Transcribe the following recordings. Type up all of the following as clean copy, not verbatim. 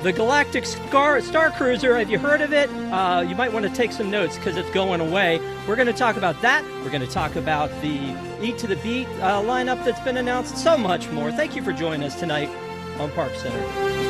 The Galactic Starcruiser, have you heard of it? You might want to take some notes because it's going away. We're going to talk about that. We're going to talk about the Eat to the Beat lineup that's been announced, so much more. Thank you for joining us tonight on ParksCenter.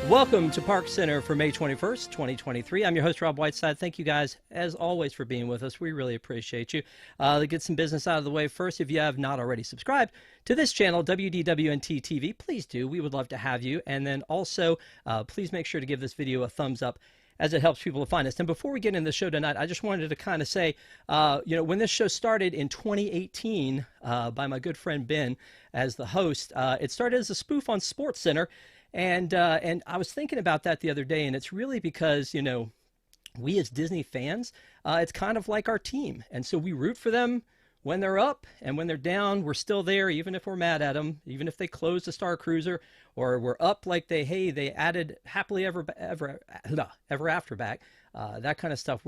Welcome to ParksCenter for May 21st, 2023. I'm your host, Rob Whiteside. Thank you guys, as always, for being with us. We really appreciate you. To get some business out of the way first, if you have not already subscribed to this channel, WDWNT TV, please do. We would love to have you. And then also, please make sure to give this video a thumbs up as it helps people to find us. And before we get into the show tonight, I just wanted to kind of say, when this show started in 2018 by my good friend Ben as the host, it started as a spoof on SportsCenter. And I was thinking about that the other day, and it's really because, we as Disney fans, it's kind of like our team. And so we root for them when they're up, and when they're down, we're still there, even if we're mad at them, even if they close the Starcruiser, or we're up like they added happily ever after back, that kind of stuff.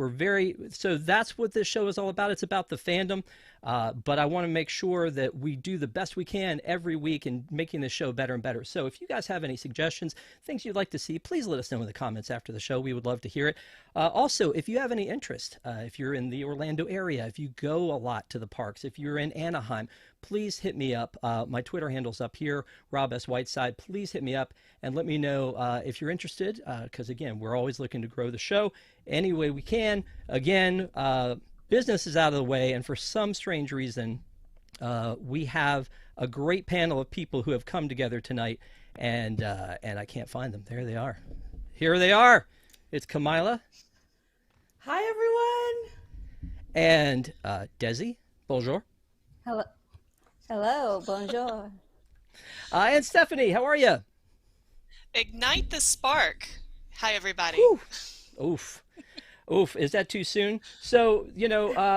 So that's what this show is all about. It's about the fandom, but I want to make sure that we do the best we can every week in making this show better and better. So if you guys have any suggestions, things you'd like to see, please let us know in the comments after the show. We would love to hear it. Also, if you have any interest, if you're in the Orlando area, if you go a lot to the parks, if you're in Anaheim, please hit me up. My Twitter handle's up here, Rob S. Whiteside. Please hit me up and let me know if you're interested, because, again, we're always looking to grow the show any way we can. Again, business is out of the way, and for some strange reason, we have a great panel of people who have come together tonight, and I can't find them. There they are. Here they are. It's Camila. Hi, everyone. And Desi. Bonjour. Hello. Hello. Bonjour. And Stephanie, how are you? Ignite the spark. Hi, everybody. Whew. Oof. Oof, is that too soon? So,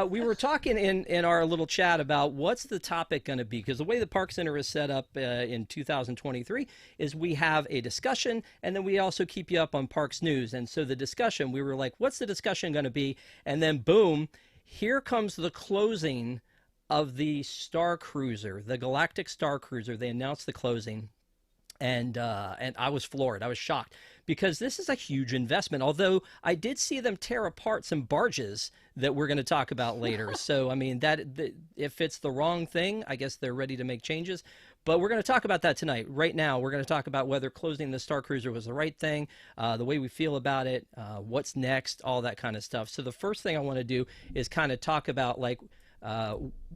we were talking in our little chat about what's the topic going to be, because the way the ParksCenter is set up in 2023 is we have a discussion, and then we also keep you up on Parks News. And so the discussion, we were like, what's the discussion going to be? And then boom, here comes the closing of the Starcruiser, the Galactic Starcruiser. They announced the closing. And I was floored. I was shocked because this is a huge investment. Although I did see them tear apart some barges that we're going to talk about later. So, I mean, if it's the wrong thing, I guess they're ready to make changes. But we're going to talk about that tonight. Right now, we're going to talk about whether closing the Starcruiser was the right thing, the way we feel about it, what's next, all that kind of stuff. So the first thing I want to do is kind of talk about, like,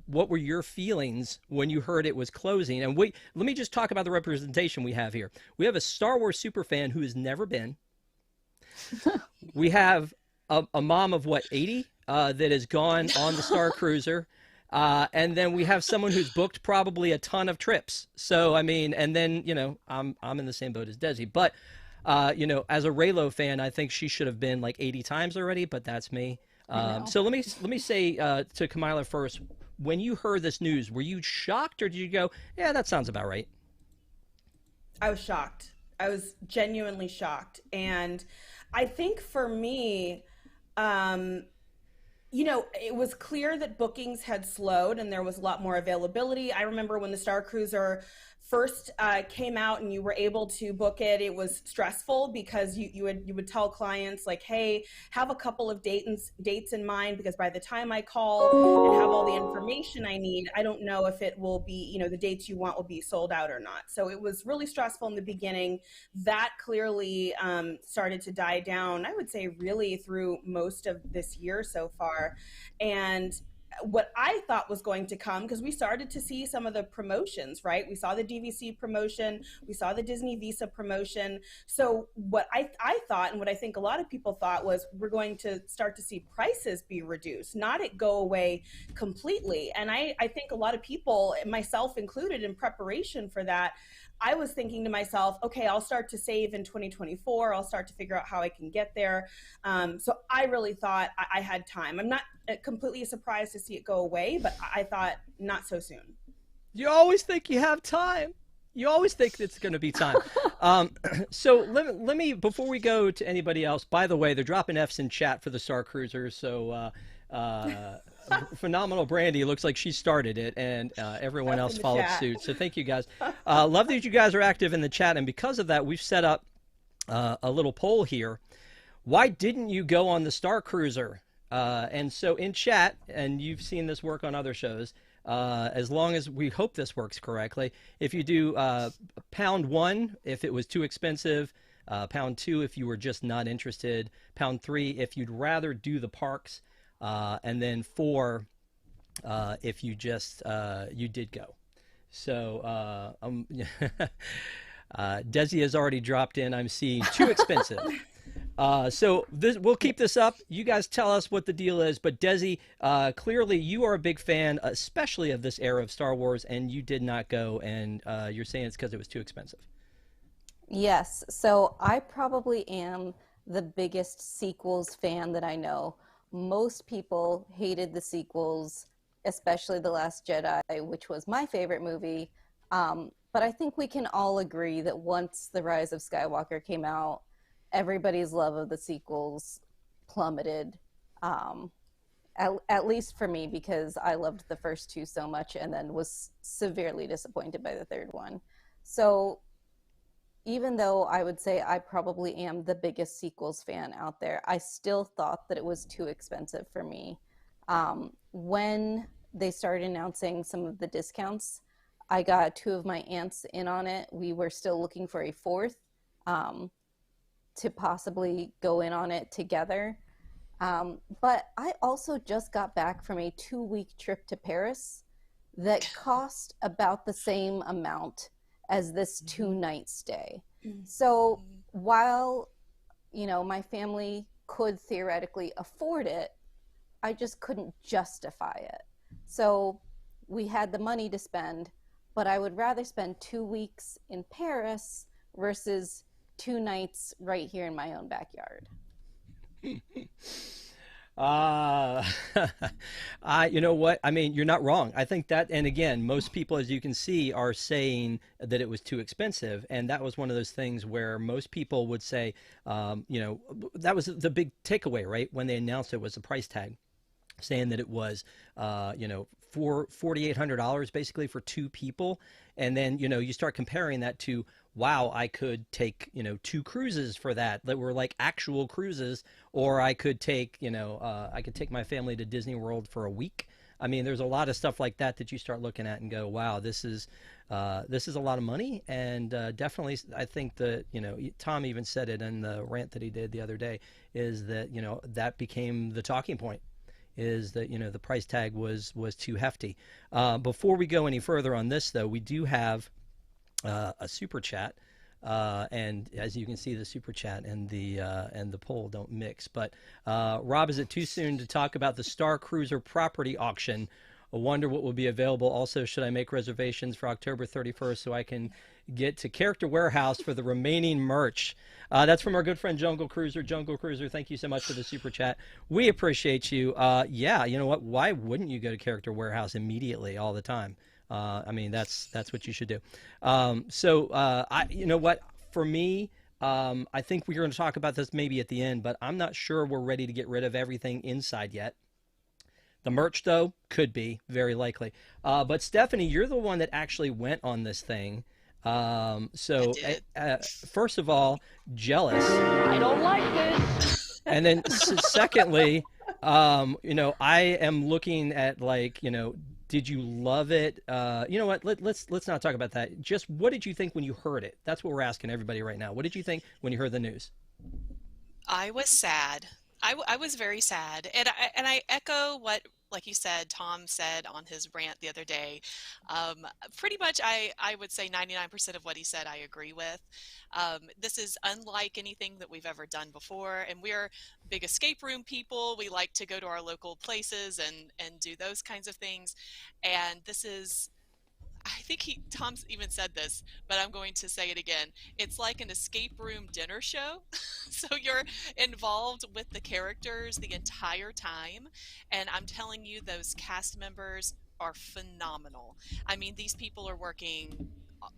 what were your feelings when you heard it was closing? And let me just talk about the representation we have here. We have a Star Wars superfan who has never been. We have a mom of, 80, that has gone on the Starcruiser. And then we have someone who's booked probably a ton of trips. So, I mean, and then, I'm in the same boat as Desi. But, as a Raylo fan, I think she should have been like 80 times already, but that's me. So let me say to Camila first, when you heard this news, were you shocked, or did you go, yeah, that sounds about right? I was shocked. I was genuinely shocked. And I think for me, it was clear that bookings had slowed and there was a lot more availability. I remember when the Starcruiser first came out and you were able to book it, it was stressful because you would tell clients, like, hey, have a couple of dates in mind, because by the time I call and have all the information I need, I don't know if it will be, the dates you want will be sold out or not. So it was really stressful in the beginning. That clearly started to die down, I would say, really through most of this year so far. And what I thought was going to come, because we started to see some of the promotions, right? We saw the DVC promotion, we saw the Disney Visa promotion. So what I thought, and what I think a lot of people thought, was we're going to start to see prices be reduced, not it go away completely. And I think a lot of people, myself included, in preparation for that, I was thinking to myself, okay, I'll start to save in 2024. I'll start to figure out how I can get there. So I really thought I had time. I'm not completely surprised to see it go away, but I thought not so soon. You always think you have time. You always think it's going to be time. So let me, before we go to anybody else, by the way, they're dropping Fs in chat for the Starcruiser. So phenomenal Brandy looks like she started it, and everyone Up else in the followed chat. suit. So thank you guys. Love that you guys are active in the chat, and because of that, we've set up a little poll here. Why didn't you go on the Star Cruiser? And so in chat, and you've seen this work on other shows, as long as we hope this works correctly, if you do #1 if it was too expensive, #2 if you were just not interested, #3 if you'd rather do the parks, and then 4 if you just you did go. So Desi has already dropped in. I'm seeing too expensive. We'll keep this up. You guys tell us what the deal is. But Desi, clearly you are a big fan, especially of this era of Star Wars, and you did not go. And you're saying it's because it was too expensive. Yes, so I probably am the biggest sequels fan that I know. Most people hated the sequels, especially The Last Jedi, which was my favorite movie. But I think we can all agree that once The Rise of Skywalker came out, everybody's love of the sequels plummeted. At least for me, because I loved the first two so much and then was severely disappointed by the third one. So even though I would say I probably am the biggest sequels fan out there, I still thought that it was too expensive for me. When they started announcing some of the discounts, I got two of my aunts in on it. We were still looking for a fourth to possibly go in on it together. But I also just got back from a 2-week trip to Paris that cost about the same amount as this 2-night stay. So while, my family could theoretically afford it, I just couldn't justify it. So we had the money to spend, but I would rather spend 2 weeks in Paris versus 2 nights right here in my own backyard. You know what? I mean, you're not wrong. I think that, and again, most people, as you can see, are saying that it was too expensive. And that was one of those things where most people would say, that was the big takeaway, right? When they announced it was a price tag, saying that it was, for $4,800 basically for 2 people. And then, you start comparing that to, wow, I could take, 2 cruises for that were like actual cruises, or I could take, I could take my family to Disney World for a week. I mean, there's a lot of stuff like that you start looking at and go, wow, this is a lot of money. And definitely, I think that, Tom even said it in the rant that he did the other day, is that, that became the talking point, is that, the price tag was too hefty. Before we go any further on this, though, we do have a super chat, and as you can see, the super chat and the poll don't mix. But Rob, is it too soon to talk about the Star Cruiser property auction? I wonder what will be available. Also, should I make reservations for October 31st so I can get to Character Warehouse for the remaining merch? That's from our good friend Jungle Cruiser. Jungle Cruiser, thank you so much for the super chat. We appreciate you. Yeah, you know what? Why wouldn't you go to Character Warehouse immediately all the time? I mean, that's what you should do. You know what? For me, I think we're going to talk about this maybe at the end, but I'm not sure we're ready to get rid of everything inside yet. The merch, though, could be, very likely. But Stephanie, you're the one that actually went on this thing. First of all, jealous. I don't like this. And then secondly, I am looking at did you love it? You know what? Let's not talk about that. Just what did you think when you heard it? That's what we're asking everybody right now. What did you think when you heard the news? I was sad. I was very sad, and I echo what, like you said, Tom said on his rant the other day. Pretty much, I would say 99% of what he said I agree with. This is unlike anything that we've ever done before, and we're big escape room people. We like to go to our local places and do those kinds of things, and this is. I think Tom's even said this, but I'm going to say it again. It's like an escape room dinner show. So you're involved with the characters the entire time. And I'm telling you, those cast members are phenomenal. I mean, these people are working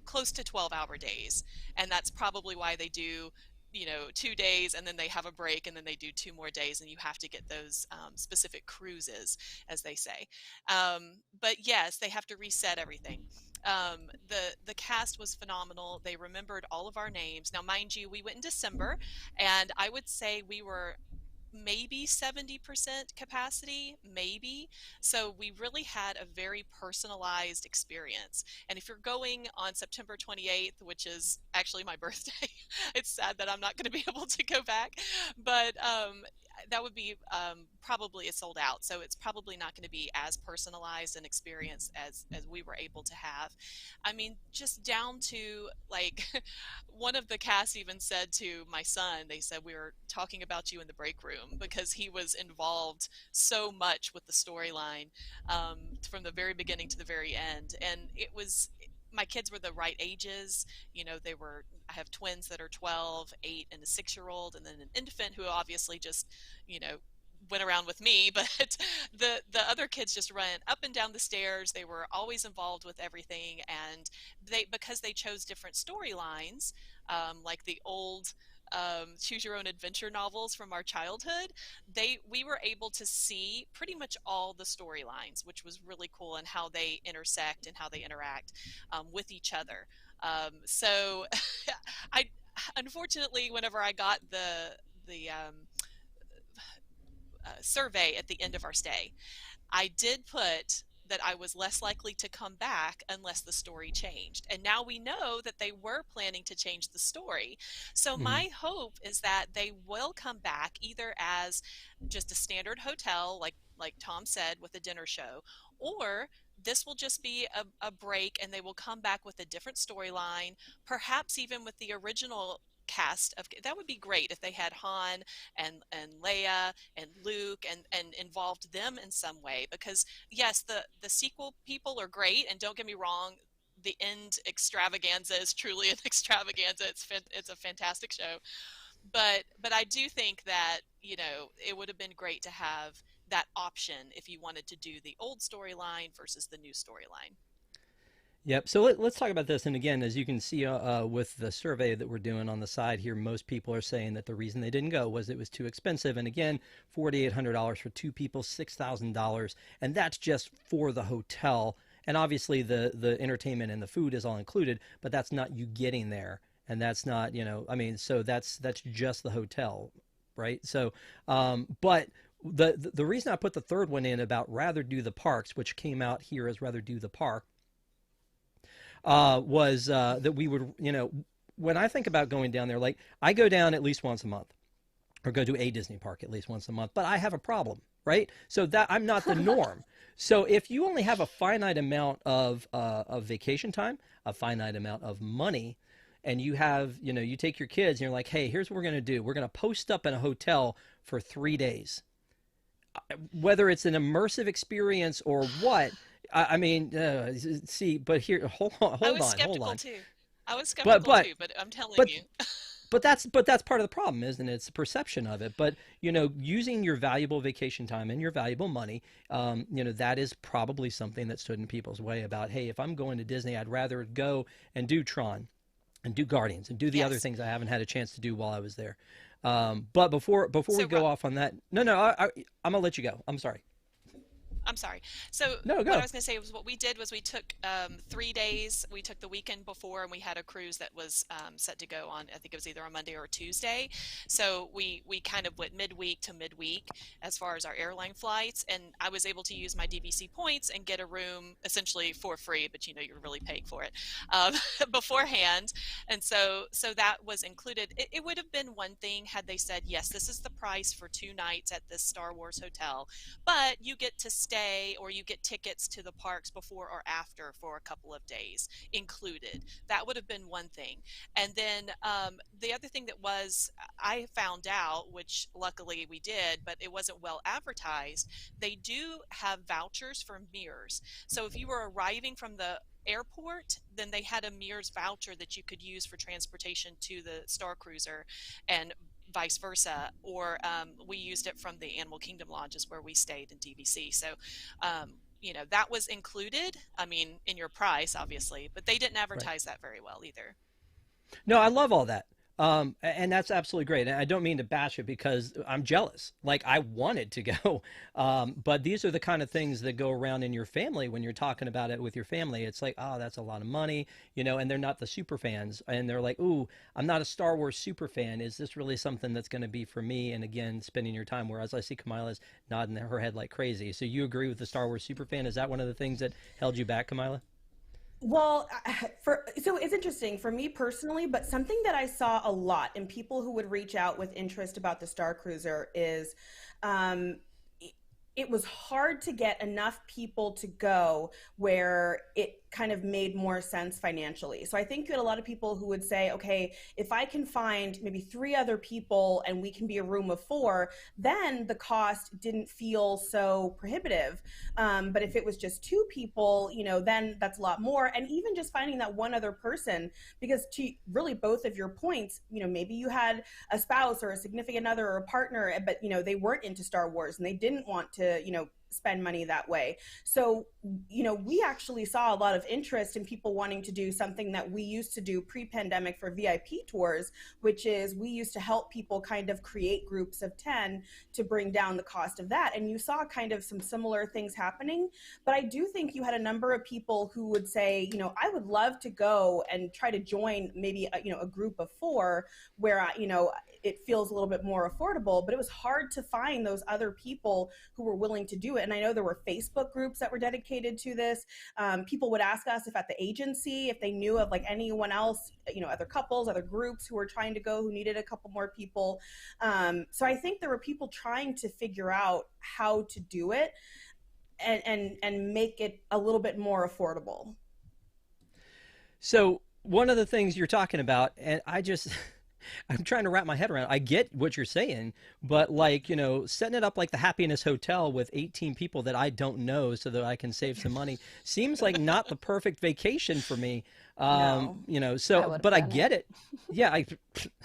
close to 12-hour days. And that's probably why they do 2 days, and then they have a break, and then they do 2 more days, and you have to get those specific cruises, as they say. But yes, they have to reset everything. The cast was phenomenal. They remembered all of our names. Now, mind you, we went in December, and I would say we were maybe 70% capacity, maybe. So we really had a very personalized experience. And if you're going on September 28th, which is actually my birthday, it's sad that I'm not going to be able to go back, but that would be probably a sold out. So it's probably not going to be as personalized an experience as we were able to have. I mean, just down to like one of the cast even said to my son, they said, we were talking about you in the break room, because he was involved so much with the storyline from the very beginning to the very end. And it was, my kids were the right ages. I have twins that are 12, 8, and a 6-year-old, and then an infant who obviously just, you know, went around with me. But the other kids just ran up and down the stairs. They were always involved with everything, and because they chose different storylines, like the old choose your own adventure novels from our childhood, we were able to see pretty much all the storylines, which was really cool, and how they intersect and how they interact with each other. So I unfortunately, whenever I got the survey at the end of our stay, I did put that I was less likely to come back unless the story changed. And now we know that they were planning to change the story. So Mhm. my hope is that they will come back either as just a standard hotel, like Tom said, with a dinner show, or this will just be a break, and they will come back with a different storyline, perhaps even with the original cast of. That would be great if they had Han and Leia and Luke, and involved them in some way, because yes, the sequel people are great, and don't get me wrong, the end extravaganza is truly an extravaganza. It's a fantastic show, but I do think that it would have been great to have that option if you wanted to do the old storyline versus the new storyline. Yep. So let's talk about this. And again, as you can see with the survey that we're doing on the side here, most people are saying that the reason they didn't go was it was too expensive. And again, $4,800 for two people, $6,000, and that's just for the hotel. And obviously, the entertainment and the food is all included, but that's not you getting there, and that's not I mean, so that's just the hotel, right? So, but the reason I put the third one in about rather do the parks, which came out here as rather do the park, was that we would, when I think about going down there, like I go down at least once a month or go to a Disney park at least once a month, but I have a problem, right? So that I'm not the norm. So if you only have a finite amount of vacation time, a finite amount of money, and you have, you take your kids and you're like, hey, here's what we're going to do. We're going to post up in a hotel for 3 days. Whether it's an immersive experience or what, I mean, see, but here, hold on, I was hold skeptical on. too. I was But skeptical but too, but I'm telling but you. but that's part of the problem, isn't it? It's the perception of it. But using your valuable vacation time and your valuable money, that is probably something that stood in people's way about, hey, if I'm going to Disney, I'd rather go and do Tron and do Guardians and do the other Yes. things I haven't had a chance to do while I was there. But before we So go off on that, no, I'm gonna let you go. I'm sorry. I'm sorry. So No, what I go. was going to say was what we did was we took 3 days. We took the weekend before, and we had a cruise that was set to go on. I think it was either on Monday or Tuesday. So we kind of went midweek to midweek as far as our airline flights, and I was able to use my DVC points and get a room essentially for free, but you're really paying for it um, beforehand. And so that was included. It would have been one thing had they said, yes, this is the price for 2 nights at this Star Wars hotel, but you get to stay, or you get tickets to the parks before or after for a couple of days included. That would have been one thing. And then the other thing that was, I found out, which luckily we did, but it wasn't well advertised, they do have vouchers for mirrors. So if you were arriving from the airport, then they had a Mears voucher that you could use for transportation to the Star Cruiser, and vice versa. Or we used it from the Animal Kingdom lodges where we stayed in DVC. So, that was included. I mean, in your price, obviously, but they didn't Right. advertise that very well either. No, I love all that. And that's absolutely great. And I don't mean to bash it because I'm jealous. Like I wanted to go, but these are the kind of things that go around in your family when you're talking about it with your family. It's like, oh, that's a lot of money, and they're not the super fans, and they're like, ooh, I'm not a Star Wars super fan. Is this really something that's going to be for me? And again, spending your time. Whereas I see Kamila's nodding her head like crazy. So you agree with the Star Wars super fan? Is that one of the things that held you back, Kamila? Well, so it's interesting for me personally, but something that I saw a lot in people who would reach out with interest about the Star Cruiser is um, it was hard to get enough people to go where it kind of made more sense financially. So I think you had a lot of people who would say, okay, if I can find maybe 3 other people and we can be a room of 4, then the cost didn't feel so prohibitive. But if it was just 2 people, then that's a lot more. And even just finding that one other person, because to really both of your points, maybe you had a spouse or a significant other or a partner, but they weren't into Star Wars and they didn't want to, spend money that way. So, we actually saw a lot of interest in people wanting to do something that we used to do pre-pandemic for VIP tours, which is we used to help people kind of create groups of 10 to bring down the cost of that. And you saw kind of some similar things happening. But I do think you had a number of people who would say, I would love to go and try to join maybe a group of 4 where it feels a little bit more affordable, but it was hard to find those other people who were willing to do it. And I know there were Facebook groups that were dedicated to this. People would ask us if at the agency, if they knew of like anyone else, other couples, other groups who were trying to go, who needed a couple more people. So I think there were people trying to figure out how to do it and make it a little bit more affordable. So one of the things you're talking about, and I'm trying to wrap my head around. I get what you're saying, but like, setting it up like the Happiness Hotel with 18 people that I don't know so that I can save some money seems like not the perfect vacation for me. No, But I done get it. Yeah,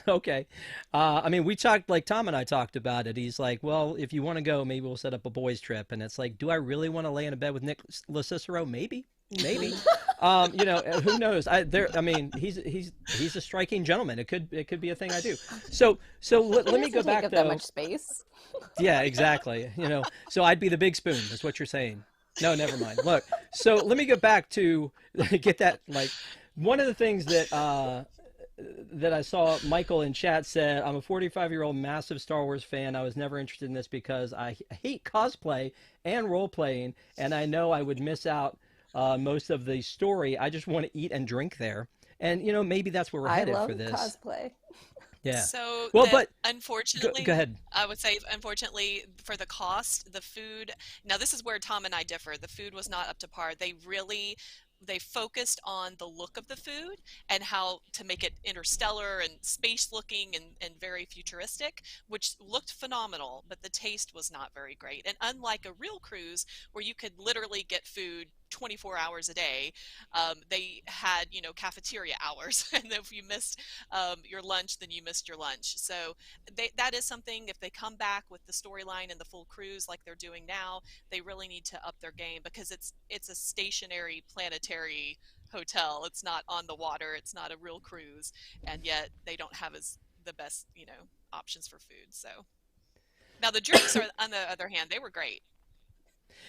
okay. I mean, we talked, like Tom and I talked about it. He's like, well, if you want to go, maybe we'll set up a boys trip. And it's like, do I really want to lay in a bed with Nick LaCicero? Maybe. Who knows? I mean, he's a striking gentleman. It could be a thing I do. So let me go doesn't take back up though. that much space. Yeah, exactly. So I'd be the big spoon. Is what you're saying. No, never mind. Look, so let me go back to get that. Like one of the things that I saw Michael in chat said, I'm a 45-year-old massive Star Wars fan. I was never interested in this because I hate cosplay and role playing, and I know I would miss out most of the story. I just want to eat and drink there. And, maybe that's where we're headed for this. I love cosplay. Yeah. So, Well, but unfortunately, go ahead. I would say, unfortunately, for the cost, the food. Now, this is where Tom and I differ. The food was not up to par. They focused on the look of the food and how to make it interstellar and space looking and very futuristic, which looked phenomenal, but the taste was not very great. And unlike a real cruise where you could literally get food 24 hours a day, they had, cafeteria hours. And if you missed your lunch, then you missed your lunch. So that is something, if they come back with the storyline and the full cruise like they're doing now, they really need to up their game, because it's a stationary planetary hotel. It's not on the water. It's not a real cruise. And yet they don't have the best, options for food. So now the drinks are, on the other hand, they were great.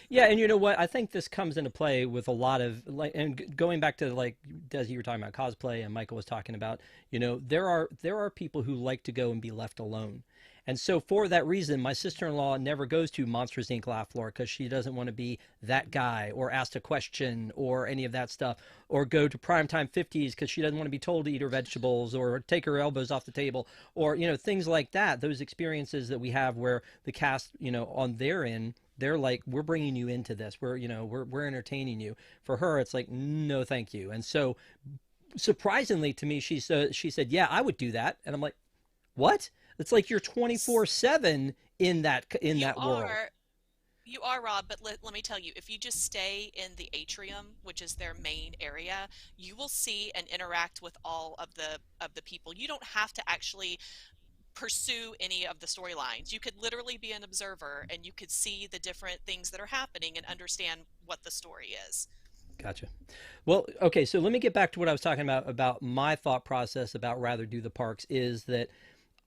Yeah, and you know what? I think this comes into play with a lot of like, and going back to like Desi, you were talking about cosplay, and Michael was talking about, there are people who like to go and be left alone, and so for that reason, my sister-in-law never goes to Monsters Inc. Laugh Floor because she doesn't want to be that guy or asked a question or any of that stuff, or go to Primetime 50s because she doesn't want to be told to eat her vegetables or take her elbows off the table, or things like that. Those experiences that we have where the cast, on their end, they're like, we're bringing you into this. We're entertaining you. For her, it's like, no, thank you. And so, surprisingly to me, she said, yeah, I would do that. And I'm like, what? It's like you're 24/7 in that world. You are, Rob, but let me tell you, if you just stay in the atrium, which is their main area, you will see and interact with all of the people. You don't have to actually pursue any of the storylines. You could literally be an observer and you could see the different things that are happening and understand what the story is. Gotcha. Well, okay, so let me get back to what I was talking about my thought process about rather do the parks is that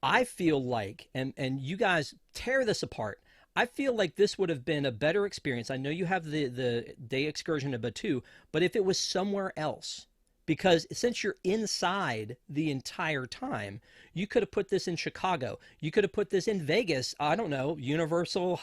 I feel like, and you guys tear this apart. I feel like this would have been a better experience. I know you have the day excursion to Batu, but if it was somewhere else, because since you're inside the entire time, you could have put this in Chicago. You could have put this in Vegas. I don't know, Universal,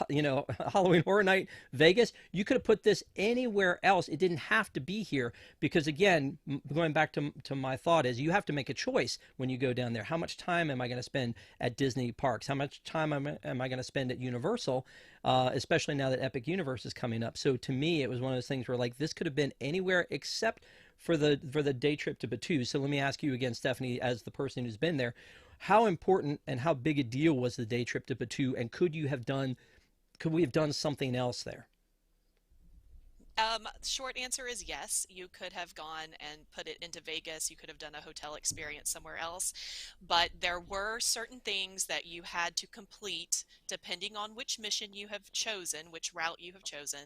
Halloween Horror Night, Vegas. You could have put this anywhere else. It didn't have to be here because, again, going back to my thought is you have to make a choice when you go down there. How much time am I going to spend at Disney parks? How much time am I going to spend at Universal, especially now that Epic Universe is coming up? So to me, it was one of those things where like this could have been anywhere except for the day trip to Batu. So let me ask you again, Stephanie, as the person who's been there, how important and how big a deal was the day trip to Batu, and could we have done something else there? Short answer is yes. You could have gone and put it into Vegas. You could have done a hotel experience somewhere else. But there were certain things that you had to complete depending on which mission you have chosen, which route you have chosen.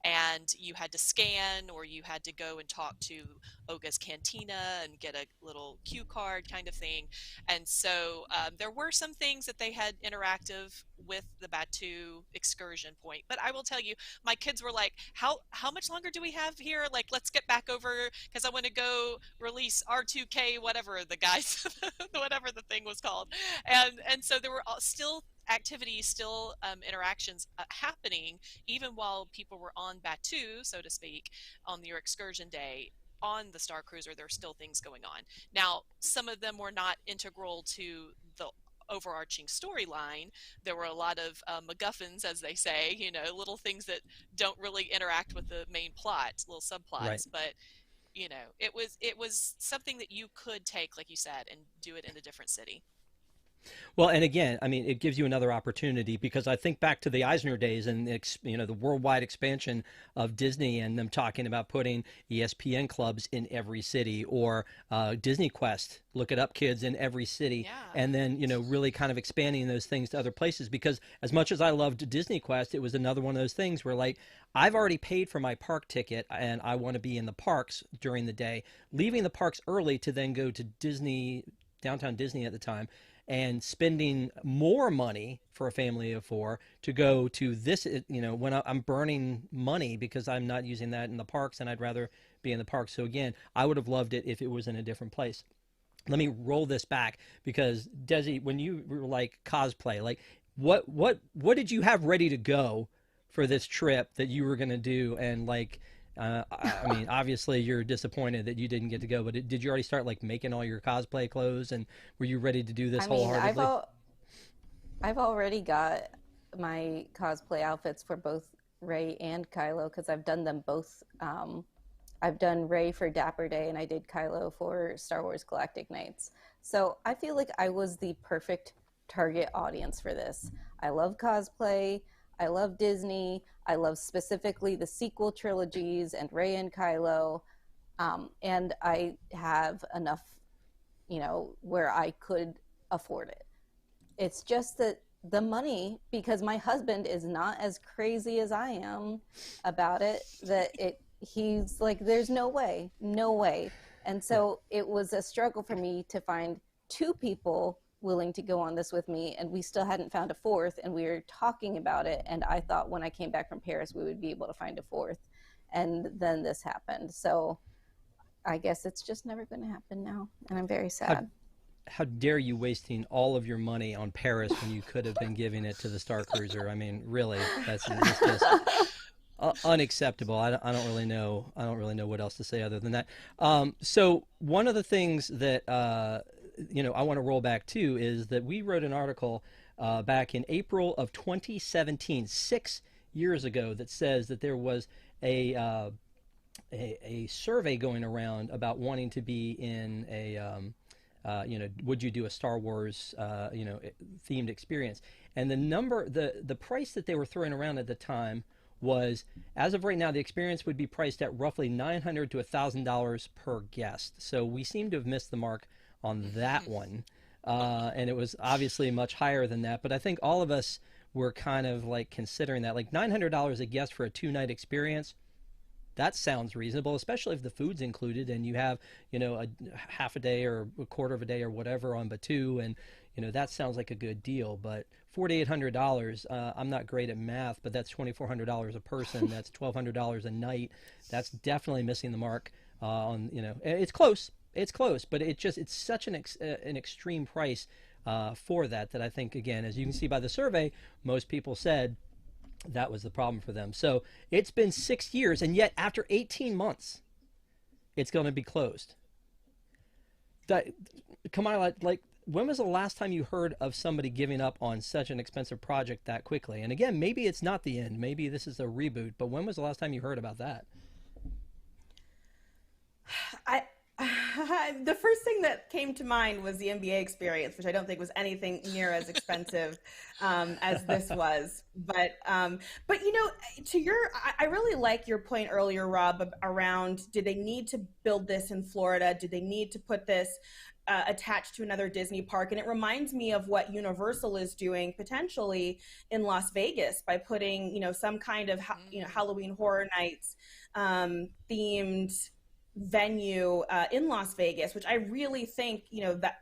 And you had to scan or you had to go and talk to Oga's Cantina and get a little cue card kind of thing. And so there were some things that they had interactive with the Batu excursion point. But I will tell you, my kids were like, how much longer do we have here? Like, let's get back over because I want to go release R2K, whatever the guys, whatever the thing was called. And so there were still activities, still interactions happening, even while people were on Batu, so to speak, on your excursion day. On the Star Cruiser, there are still things going on. Now, some of them were not integral to the overarching storyline. There were a lot of MacGuffins, as they say, little things that don't really interact with the main plot, little subplots. Right. But it was something that you could take, like you said, and do it in a different city. Well, and again, I mean, it gives you another opportunity because I think back to the Eisner days and the worldwide expansion of Disney and them talking about putting ESPN clubs in every city or Disney Quest, look it up, kids, in every city, and then really kind of expanding those things to other places. Because as much as I loved Disney Quest, it was another one of those things where like I've already paid for my park ticket and I want to be in the parks during the day, leaving the parks early to then go to Disney, downtown Disney at the time, and spending more money for a family of four to go to this, when I'm burning money because I'm not using that in the parks and I'd rather be in the parks. So again, I would have loved it if it was in a different place. Let me roll this back because Desi, when you were like cosplay, like what did you have ready to go for this trip that you were going to do? And like, I mean, obviously you're disappointed that you didn't get to go, but did you already start like making all your cosplay clothes and were you ready to do this wholeheartedly? I've already got my cosplay outfits for both Rey and Kylo because I've done them both. I've done Rey for Dapper Day and I did Kylo for Star Wars Galactic Nights. So I feel like I was the perfect target audience for this. I love cosplay. I love Disney. I love specifically the sequel trilogies and Rey and Kylo. And I have enough, where I could afford it. It's just that the money, because my husband is not as crazy as I am about it, that he's like, there's no way. And so it was a struggle for me to find two people willing to go on this with me, and we still hadn't found a fourth, and we were talking about it, and I thought when I came back from Paris we would be able to find a fourth, and then this happened. So I guess it's just never going to happen now, and I'm very sad. How dare you wasting all of your money on Paris when you could have been giving it to the Star Cruiser? I mean, really, it's just unacceptable. I don't really know what else to say other than that. So one of the things that I want to roll back to is that we wrote an article back in April of 2017, 6 years ago, that says that there was a survey going around about wanting to be in a would you do a Star Wars themed experience? And the price that they were throwing around at the time was, as of right now, the experience would be priced at roughly $900 to $1,000 per guest. So we seem to have missed the mark on that one, and it was obviously much higher than that, but I think all of us were kind of like considering that, like $900 a guest for a 2-night experience that sounds reasonable, especially if the food's included and you have, a half a day or a quarter of a day or whatever on Batu, and that sounds like a good deal. But $4,800, I'm not great at math, but that's $2,400 a person. That's $1,200 a night. That's definitely missing the mark on, it's close. It's close, but it's such an extreme price for that I think, again, as you can see by the survey, most people said that was the problem for them. So it's been 6 years, and yet after 18 months, it's going to be closed. Kamila, like, when was the last time you heard of somebody giving up on such an expensive project that quickly? And again, maybe it's not the end. Maybe this is a reboot. But when was the last time you heard about that? The first thing that came to mind was the NBA experience, which I don't think was anything near as expensive as this was. But I really like your point earlier, Rob, around, did they need to build this in Florida? Did they need to put this attached to another Disney park? And it reminds me of what Universal is doing potentially in Las Vegas by putting, some kind of, Halloween Horror Nights themed venue in Las Vegas, which I really think, that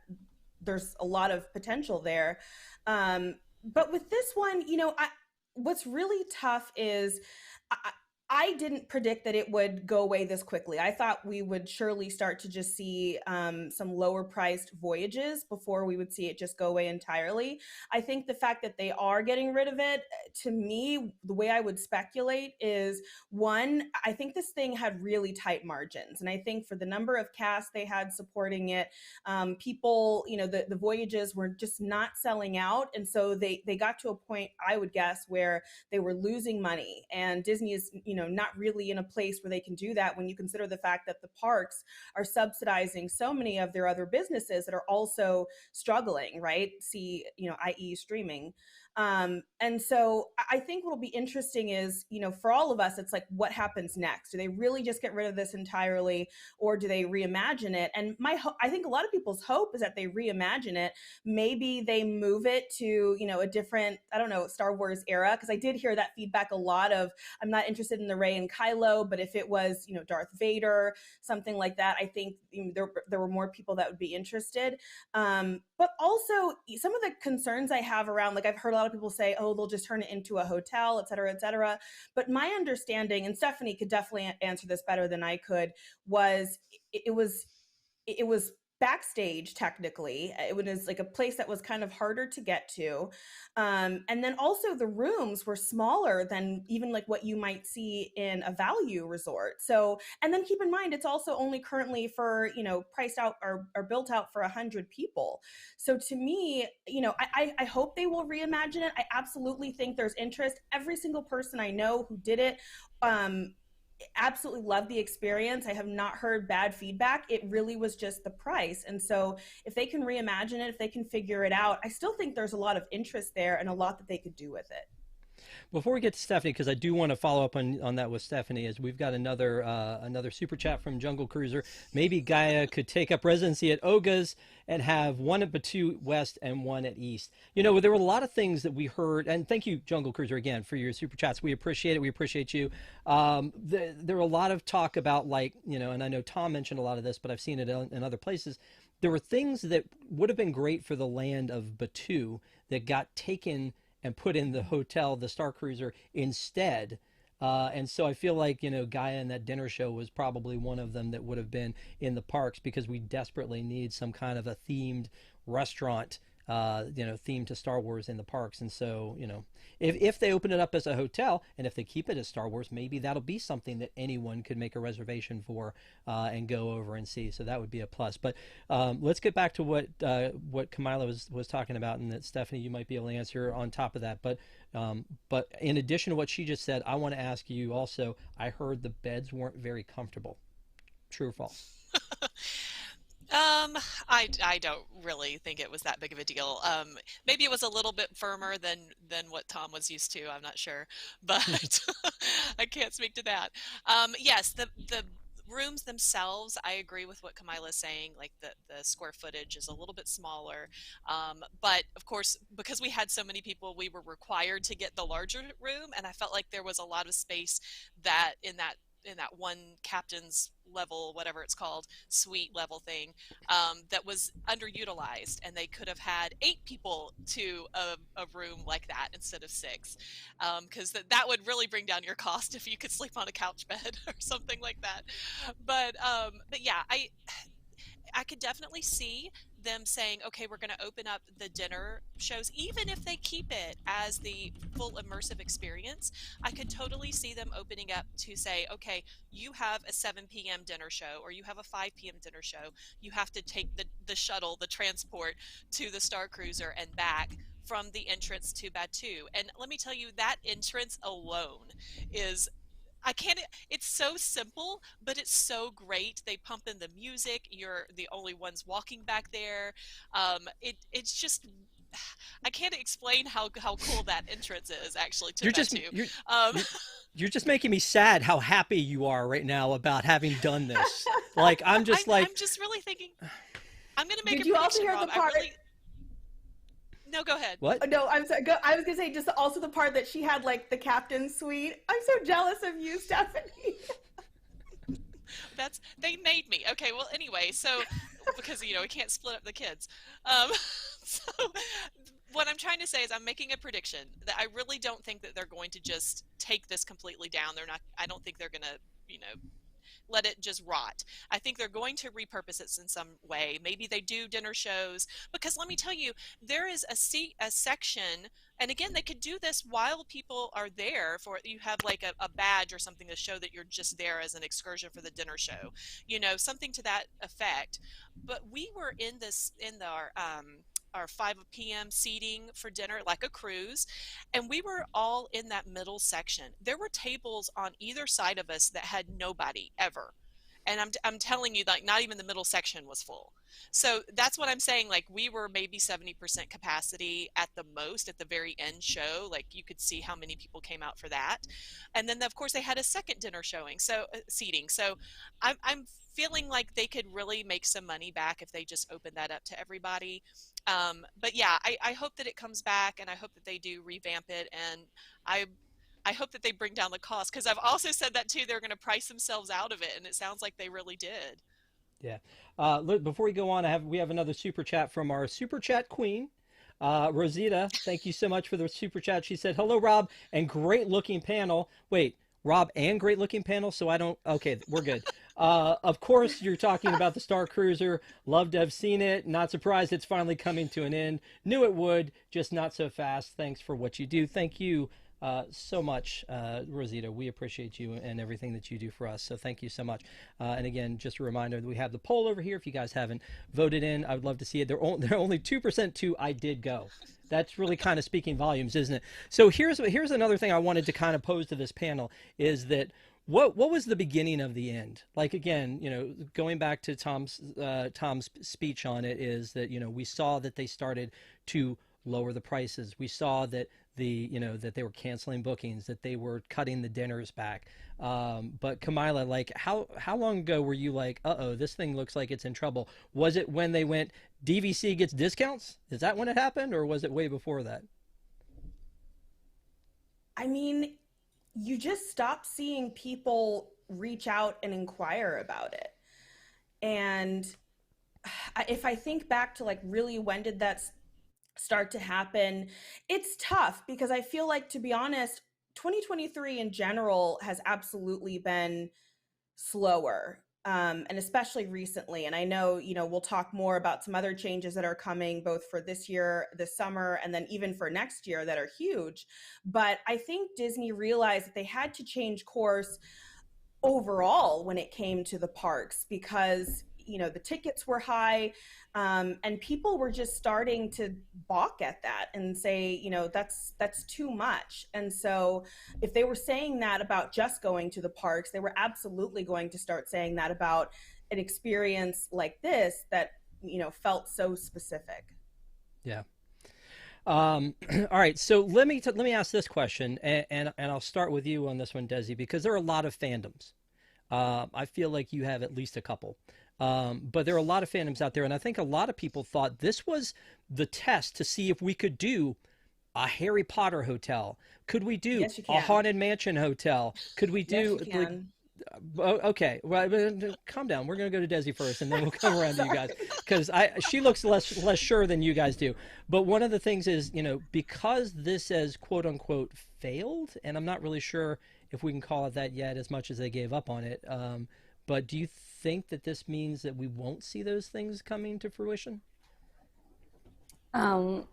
there's a lot of potential there. But with this one, what's really tough is I didn't predict that it would go away this quickly. I thought we would surely start to just see some lower priced voyages before we would see it just go away entirely. I think the fact that they are getting rid of it, to me, the way I would speculate is, one, I think this thing had really tight margins. And I think for the number of cast they had supporting it, people, the voyages were just not selling out. And so they got to a point, I would guess, where they were losing money. And Disney is, not really in a place where they can do that when you consider the fact that the parks are subsidizing so many of their other businesses that are also struggling, right? i.e. streaming. And so I think what'll be interesting is, for all of us, it's like, what happens next? Do they really just get rid of this entirely, or do they reimagine it? And I think a lot of people's hope is that they reimagine it. Maybe they move it to, a different, I don't know, Star Wars era. Because I did hear that feedback a lot of, I'm not interested in the Rey and Kylo, but if it was, Darth Vader, something like that, I think there were more people that would be interested. But also some of the concerns I have around, like, I've heard a lot of people say, oh, they'll just turn it into a hotel, et cetera, et cetera. But my understanding, and Stephanie could definitely answer this better than I could, was it was backstage. Technically, it was like a place that was kind of harder to get to, and then also the rooms were smaller than even like what you might see in a value resort. So, and then keep in mind, it's also only currently for, priced out or built out for 100 people. So to me, I hope they will reimagine it. I absolutely think there's interest. Every single person I know who did it absolutely loved the experience. I have not heard bad feedback. It really was just the price. And so if they can reimagine it, if they can figure it out, I still think there's a lot of interest there and a lot that they could do with it. Before we get to Stephanie, because I do want to follow up on that with Stephanie, is we've got another super chat from Jungle Cruiser. Maybe Gaia could take up residency at Oga's and have one at Batu West and one at East. There were a lot of things that we heard, and thank you, Jungle Cruiser, again, for your super chats. We appreciate it. We appreciate you. There were a lot of talk about, like, and I know Tom mentioned a lot of this, but I've seen it in other places. There were things that would have been great for the land of Batu that got taken and put in the hotel, the Starcruiser, instead. And so I feel like, Gaia and that dinner show was probably one of them that would have been in the parks, because we desperately need some kind of a themed restaurant, themed to Star Wars in the parks. And so, if they open it up as a hotel, and if they keep it as Star Wars, maybe that'll be something that anyone could make a reservation for and go over and see. So that would be a plus. But let's get back to what Kamila was talking about, and that Stephanie, you might be able to answer on top of that. But in addition to what she just said, I want to ask you also, I heard the beds weren't very comfortable. True or false? I don't really think it was that big of a deal. Maybe it was a little bit firmer than what Tom was used to. I'm not sure, but I can't speak to that. Yes, the rooms themselves, I agree with what Kamila's saying. Like the square footage is a little bit smaller, but of course, because we had so many people, we were required to get the larger room, and I felt like there was a lot of space that in that that one captain's level, whatever it's called, suite level thing, that was underutilized, and they could have had 8 people to a room like that instead of 6, because that would really bring down your cost if you could sleep on a couch bed or something like that. But yeah, I could definitely see them saying, okay, we're going to open up the dinner shows, even if they keep it as the full immersive experience. I could totally see them opening up to say, okay, you have a 7 p.m. dinner show, or you have a 5 p.m. dinner show. You have to take the shuttle, the transport to the Starcruiser and back from the entrance to Batu. And let me tell you, that entrance alone is, I can't, it's so simple, but it's so great. They pump in the music. You're the only ones walking back there. It's just, I can't explain how cool that entrance is actually to Batu. You're just making me sad how happy you are right now about having done this. Like, I'm just I'm just really thinking, I'm going to make Did a you prediction, also hear Rob. the part? No, go ahead. What? No, I'm sorry. I was gonna say just also the part that she had like the captain's suite. I'm so jealous of you, Stephanie. They made me. Okay, well, anyway, so because we can't split up the kids. So what I'm trying to say is I'm making a prediction that I really don't think that they're going to just take this completely down. I don't think they're gonna let it just rot. I think they're going to repurpose it in some way. Maybe they do dinner shows, because let me tell you, there is a section, and again, they could do this while people are there. For you have like a badge or something to show that you're just there as an excursion for the dinner show, something to that effect. But we were in our 5 p.m. seating for dinner, like a cruise, and we were all in that middle section. There were tables on either side of us that had nobody ever. And I'm telling you, like, not even the middle section was full. So that's what I'm saying. Like, we were maybe 70% capacity at the most at the very end show. Like, you could see how many people came out for that. And then, of course, they had a second dinner showing, so seating. So I'm feeling like they could really make some money back if they just open that up to everybody. But yeah, I hope that it comes back, and I hope that they do revamp it, and I hope that they bring down the cost, because I've also said that too. They're going to price themselves out of it, and it sounds like they really did. Yeah. Look, before we go on, we have another super chat from our super chat queen, Rosita. Thank you so much for the super chat. She said, "Hello, Rob, and great looking panel." Wait, Rob and great looking panel? So I don't. Okay, we're good. Of course, you're talking about the Starcruiser. Love to have seen it. Not surprised it's finally coming to an end. Knew it would, just not so fast. Thanks for what you do. Thank you so much, Rosita. We appreciate you and everything that you do for us. So thank you so much. And again, just a reminder that we have the poll over here. If you guys haven't voted in, I would love to see it. They're only 2% to I did go. That's really kind of speaking volumes, isn't it? So here's another thing I wanted to kind of pose to this panel is that what was the beginning of the end? Like, again, going back to Tom's speech on it, is that, we saw that they started to lower the prices. We saw that that they were canceling bookings, that they were cutting the dinners back. But Kamila, like, how long ago were you like, uh-oh, this thing looks like it's in trouble? Was it when they went, DVC gets discounts? Is that when it happened, or was it way before that? I mean, you just stop seeing people reach out and inquire about it. And if I think back to like, really, when did that start to happen? It's tough, because I feel like, to be honest, 2023 in general has absolutely been slower, and especially recently. And I know, we'll talk more about some other changes that are coming both for this year, this summer, and then even for next year that are huge. But I think Disney realized that they had to change course overall when it came to the parks, because the tickets were high, and people were just starting to balk at that and say, that's too much. And so if they were saying that about just going to the parks, they were absolutely going to start saying that about an experience like this that felt so specific. Yeah. All right, so let me ask this question, and I'll start with you on this one, Desi, because there are a lot of fandoms. I feel like you have at least a couple. But there are a lot of fandoms out there, and I think a lot of people thought this was the test to see if we could do a Harry Potter hotel. Could we do a Haunted Mansion hotel? Could we do Okay, well, calm down. We're gonna go to Desi first, and then we'll come around to you guys because she looks less sure than you guys do. But one of the things is, because this has quote unquote failed, and I'm not really sure if we can call it that yet, as much as they gave up on it. But do you think that this means that we won't see those things coming to fruition? Um,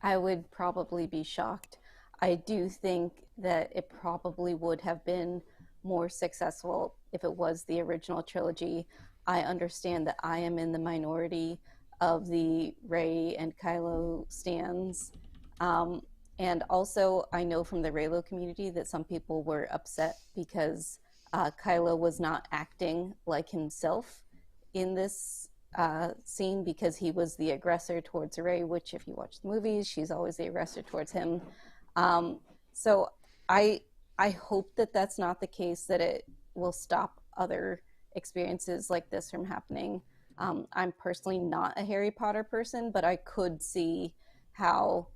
I would probably be shocked. I do think that it probably would have been more successful if it was the original trilogy. I understand that I am in the minority of the Rey and Kylo stans. Um, and also, I know from the Reylo community that some people were upset because Kylo was not acting like himself in this scene because he was the aggressor towards Rey, which, if you watch the movies, she's always the aggressor towards him. So I I hope that that's not the case, that it will stop other experiences like this from happening. I'm personally not a Harry Potter person, but I could see how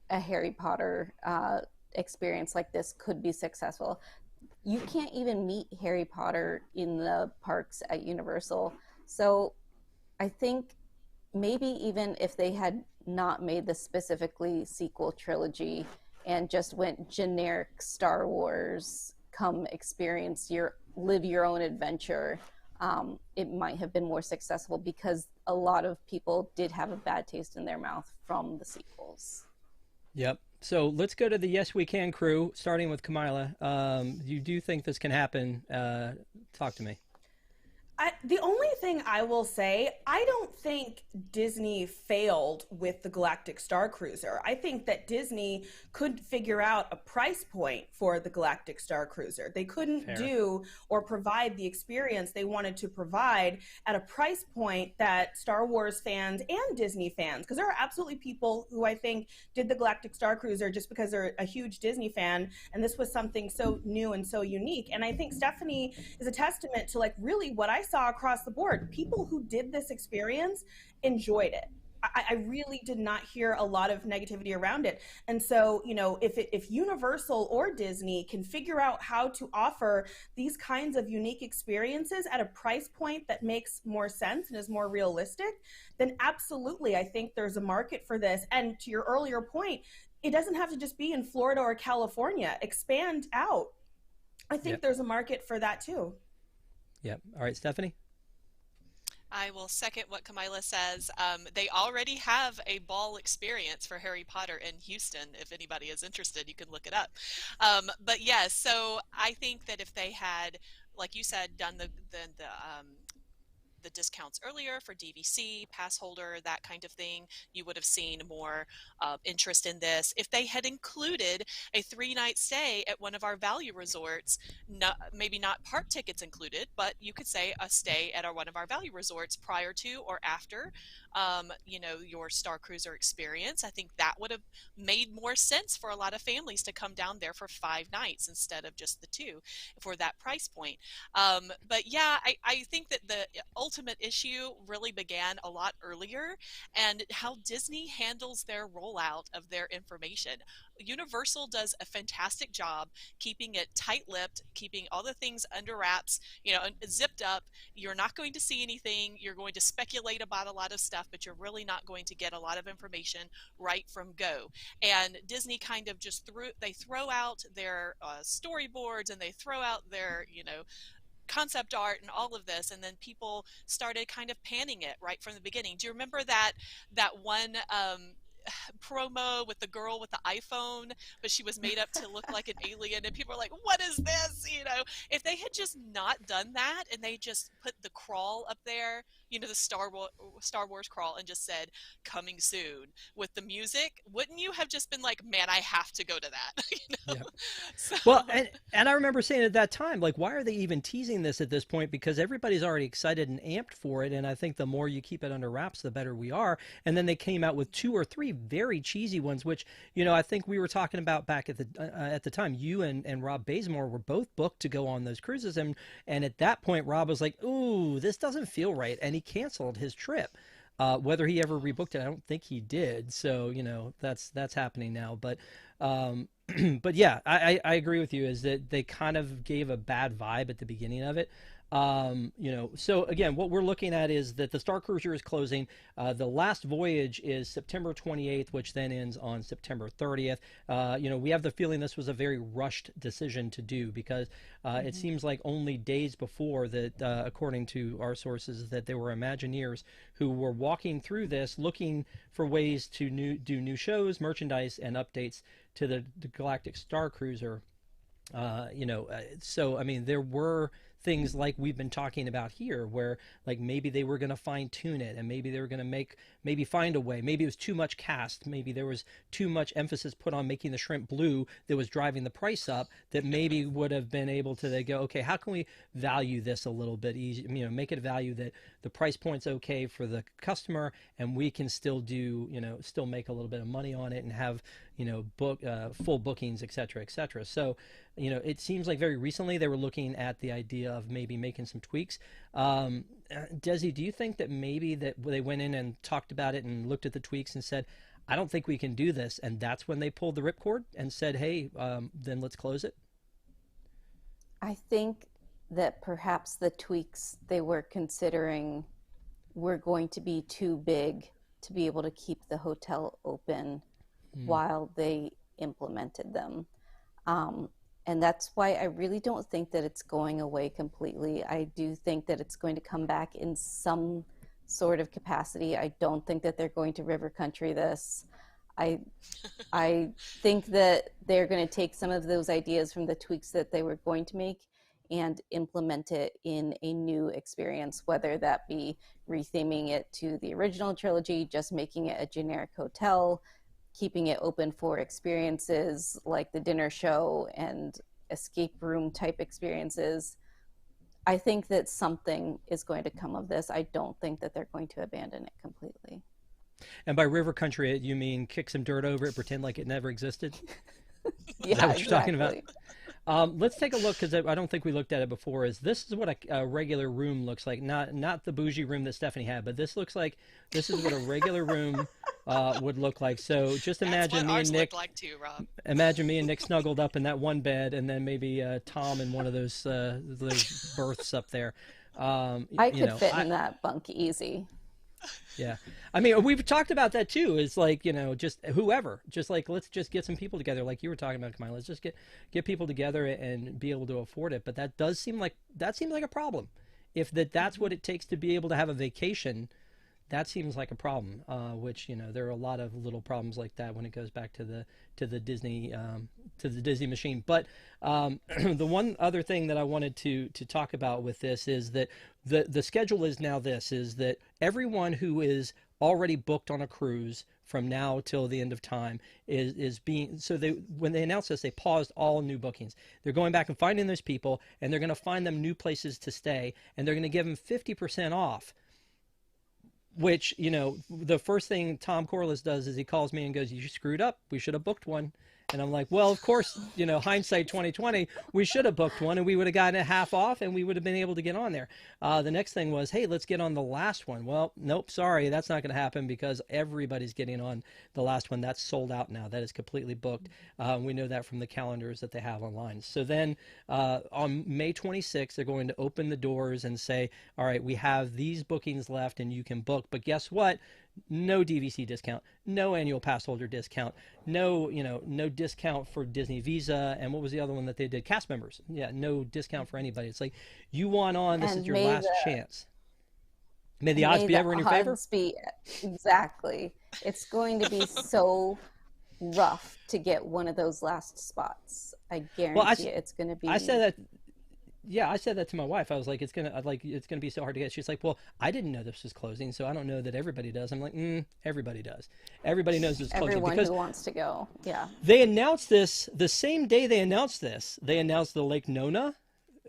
a Harry Potter experience like this could be successful. You can't even meet Harry Potter in the parks at Universal. So I think maybe even if they had not made the specifically sequel trilogy and just went generic Star Wars, come experience live your own adventure, it might have been more successful because a lot of people did have a bad taste in their mouth from the sequels. Yep. So let's go to the Yes We Can crew, starting with Kamila. You do think this can happen? Talk to me. The only thing I will say, I don't think Disney failed with the Galactic Starcruiser. I think that Disney could figure out a price point for the Galactic Starcruiser. They couldn't Fair. do or provide the experience they wanted to provide at a price point that Star Wars fans and Disney fans, because there are absolutely people who I think did the Galactic Starcruiser just because they're a huge Disney fan, and this was something so new and so unique. And I think Stephanie is a testament to like really what I saw across the board. People who did this experience enjoyed it. I really did not hear a lot of negativity around it. And so, if Universal or Disney can figure out how to offer these kinds of unique experiences at a price point that makes more sense and is more realistic, then absolutely, I think there's a market for this. And to your earlier point, it doesn't have to just be in Florida or California. Expand out. I think Yep. there's a market for that too. Yep. All right, Stephanie. I will second what Kamila says. They already have a ball experience for Harry Potter in Houston. If anybody is interested, you can look it up. But yes, so I think that if they had, like you said, done the discounts earlier for DVC, pass holder, that kind of thing, you would have seen more interest in this. If they had included a 3-night stay at one of our value resorts, maybe not park tickets included, but you could say a stay at one of our value resorts prior to or after, your Star Cruiser experience, I think that would have made more sense for a lot of families to come down there for 5 nights instead of just the 2 for that price point. But yeah, I think that the ultimate issue really began a lot earlier, and how Disney handles their rollout of their information. Universal does a fantastic job keeping it tight-lipped, keeping all the things under wraps, zipped up. You're not going to see anything. You're going to speculate about a lot of stuff, but you're really not going to get a lot of information right from go. And Disney kind of just throw out their storyboards, and they throw out their, concept art and all of this, and then people started kind of panning it right from the beginning. Do you remember that one promo with the girl with the iPhone, but she was made up to look like an alien, and people are like, what is this? If they had just not done that and they just put the crawl up there, the Star Wars crawl, and just said coming soon with the music, wouldn't you have just been like, man, I have to go to that? Yep. So Well, and I remember saying at that time, like, why are they even teasing this at this point? Because everybody's already excited and amped for it, and I think the more you keep it under wraps, the better we are. And then they came out with 2 or 3 very cheesy ones, which I think we were talking about back at the time. You and Rob Bazemore were both booked to go on those cruises, and at that point, Rob was like, "Ooh, this doesn't feel right," and he canceled his trip. Whether he ever rebooked it, I don't think he did. So that's happening now. But But yeah, I agree with you, is that they kind of gave a bad vibe at the beginning of it. You know, so again, what we're looking at is that the Starcruiser is closing. The last voyage is September 28th, which then ends on September 30th. You know, we have the feeling this was a very rushed decision to do, because it seems like only days before that, according to our sources, that there were Imagineers who were walking through this looking for ways to do new shows, merchandise, and updates to the Galactic Starcruiser. You know, so I mean, there were things like we've been talking about here, where like maybe they were going to fine tune it, and maybe they were going to maybe find a way. Maybe it was too much cast. Maybe there was too much emphasis put on making the shrimp blue that was driving the price up, that maybe would have been able to, they go, okay, how can we value this a little bit easy, you know, make it a value that the price point's okay for the customer, and we can still do, you know, still make a little bit of money on it and have, you know, full bookings, et cetera, et cetera. So, you know, it seems like very recently they were looking at the idea of maybe making some tweaks. Desi, do you think that maybe that they went in and talked about it and looked at the tweaks and said, I don't think we can do this, and that's when they pulled the ripcord and said, hey, then let's close it? I think that perhaps the tweaks they were considering were going to be too big to be able to keep the hotel open while they implemented them. And that's why I really don't think that it's going away completely. I do think that it's going to come back in some sort of capacity. I don't think that they're going to river country this. I think that they're going to take some of those ideas from the tweaks that they were going to make and implement it in a new experience, whether that be retheming it to the original trilogy, just making it a generic hotel, keeping it open for experiences like the dinner show and escape room type experiences. I think that something is going to come of this. I don't think that they're going to abandon it completely. And by river country, you mean kick some dirt over it, pretend like it never existed? Yeah, Is that what you're talking about? exactly. Let's take a look, because I don't think we looked at it before. This is what a regular room looks like, not the bougie room that Stephanie had, but this is what a regular room would look like. So just imagine me and Nick, like too, Rob. imagine me and Nick snuggled up in that one bed, and then maybe Tom in one of those berths up there. I You could know, fit in that bunk easy. yeah. I mean, we've talked about that too. It's like, you know, just whoever, just like, let's just get some people together. Like you were talking about, Kamila, let's just get people together and be able to afford it. But that seems like a problem. If that's what it takes to be able to have a vacation, that seems like a problem, which, you know, there are a lot of little problems like that when it goes back to the Disney machine. But the one other thing that I wanted to talk about with this is that the schedule is now is that everyone who is already booked on a cruise from now till the end of time is being, so when they announced this, they paused all new bookings. They're going back and finding those people, and they're going to find them new places to stay, and they're going to give them 50% off. Which, you know, the first thing Tom Corliss does is he calls me and goes, you screwed up. We should have booked one. And I'm like, well, of course, you know, hindsight 2020, we should have booked one, and we would have gotten it half off, and we would have been able to get on there. The next thing was, hey, let's get on the last one. Well, nope, sorry, that's not going to happen, because everybody's getting on the last one. That's sold out now. That is completely booked. We know that from the calendars that they have online. So then on May 26th, they're going to open the doors and say, all right, we have these bookings left, and you can book. But guess what? No DVC discount, no annual pass holder discount, no discount for Disney Visa, and what was the other one that they did? Cast members. Yeah, no discount for anybody. It's like, you want on, this is your last chance. May the odds be ever in your favor? Exactly. It's going to be so rough to get one of those last spots. I guarantee it's going to be. I said that. Yeah, I said that to my wife. I was like, it's gonna be so hard to get. She's like, well, I didn't know this was closing, so I don't know that everybody does. I'm like, everybody does. Everybody knows it's closing. Everyone who wants to go, yeah. They announced this the same day they announced this. They announced the Lake Nona,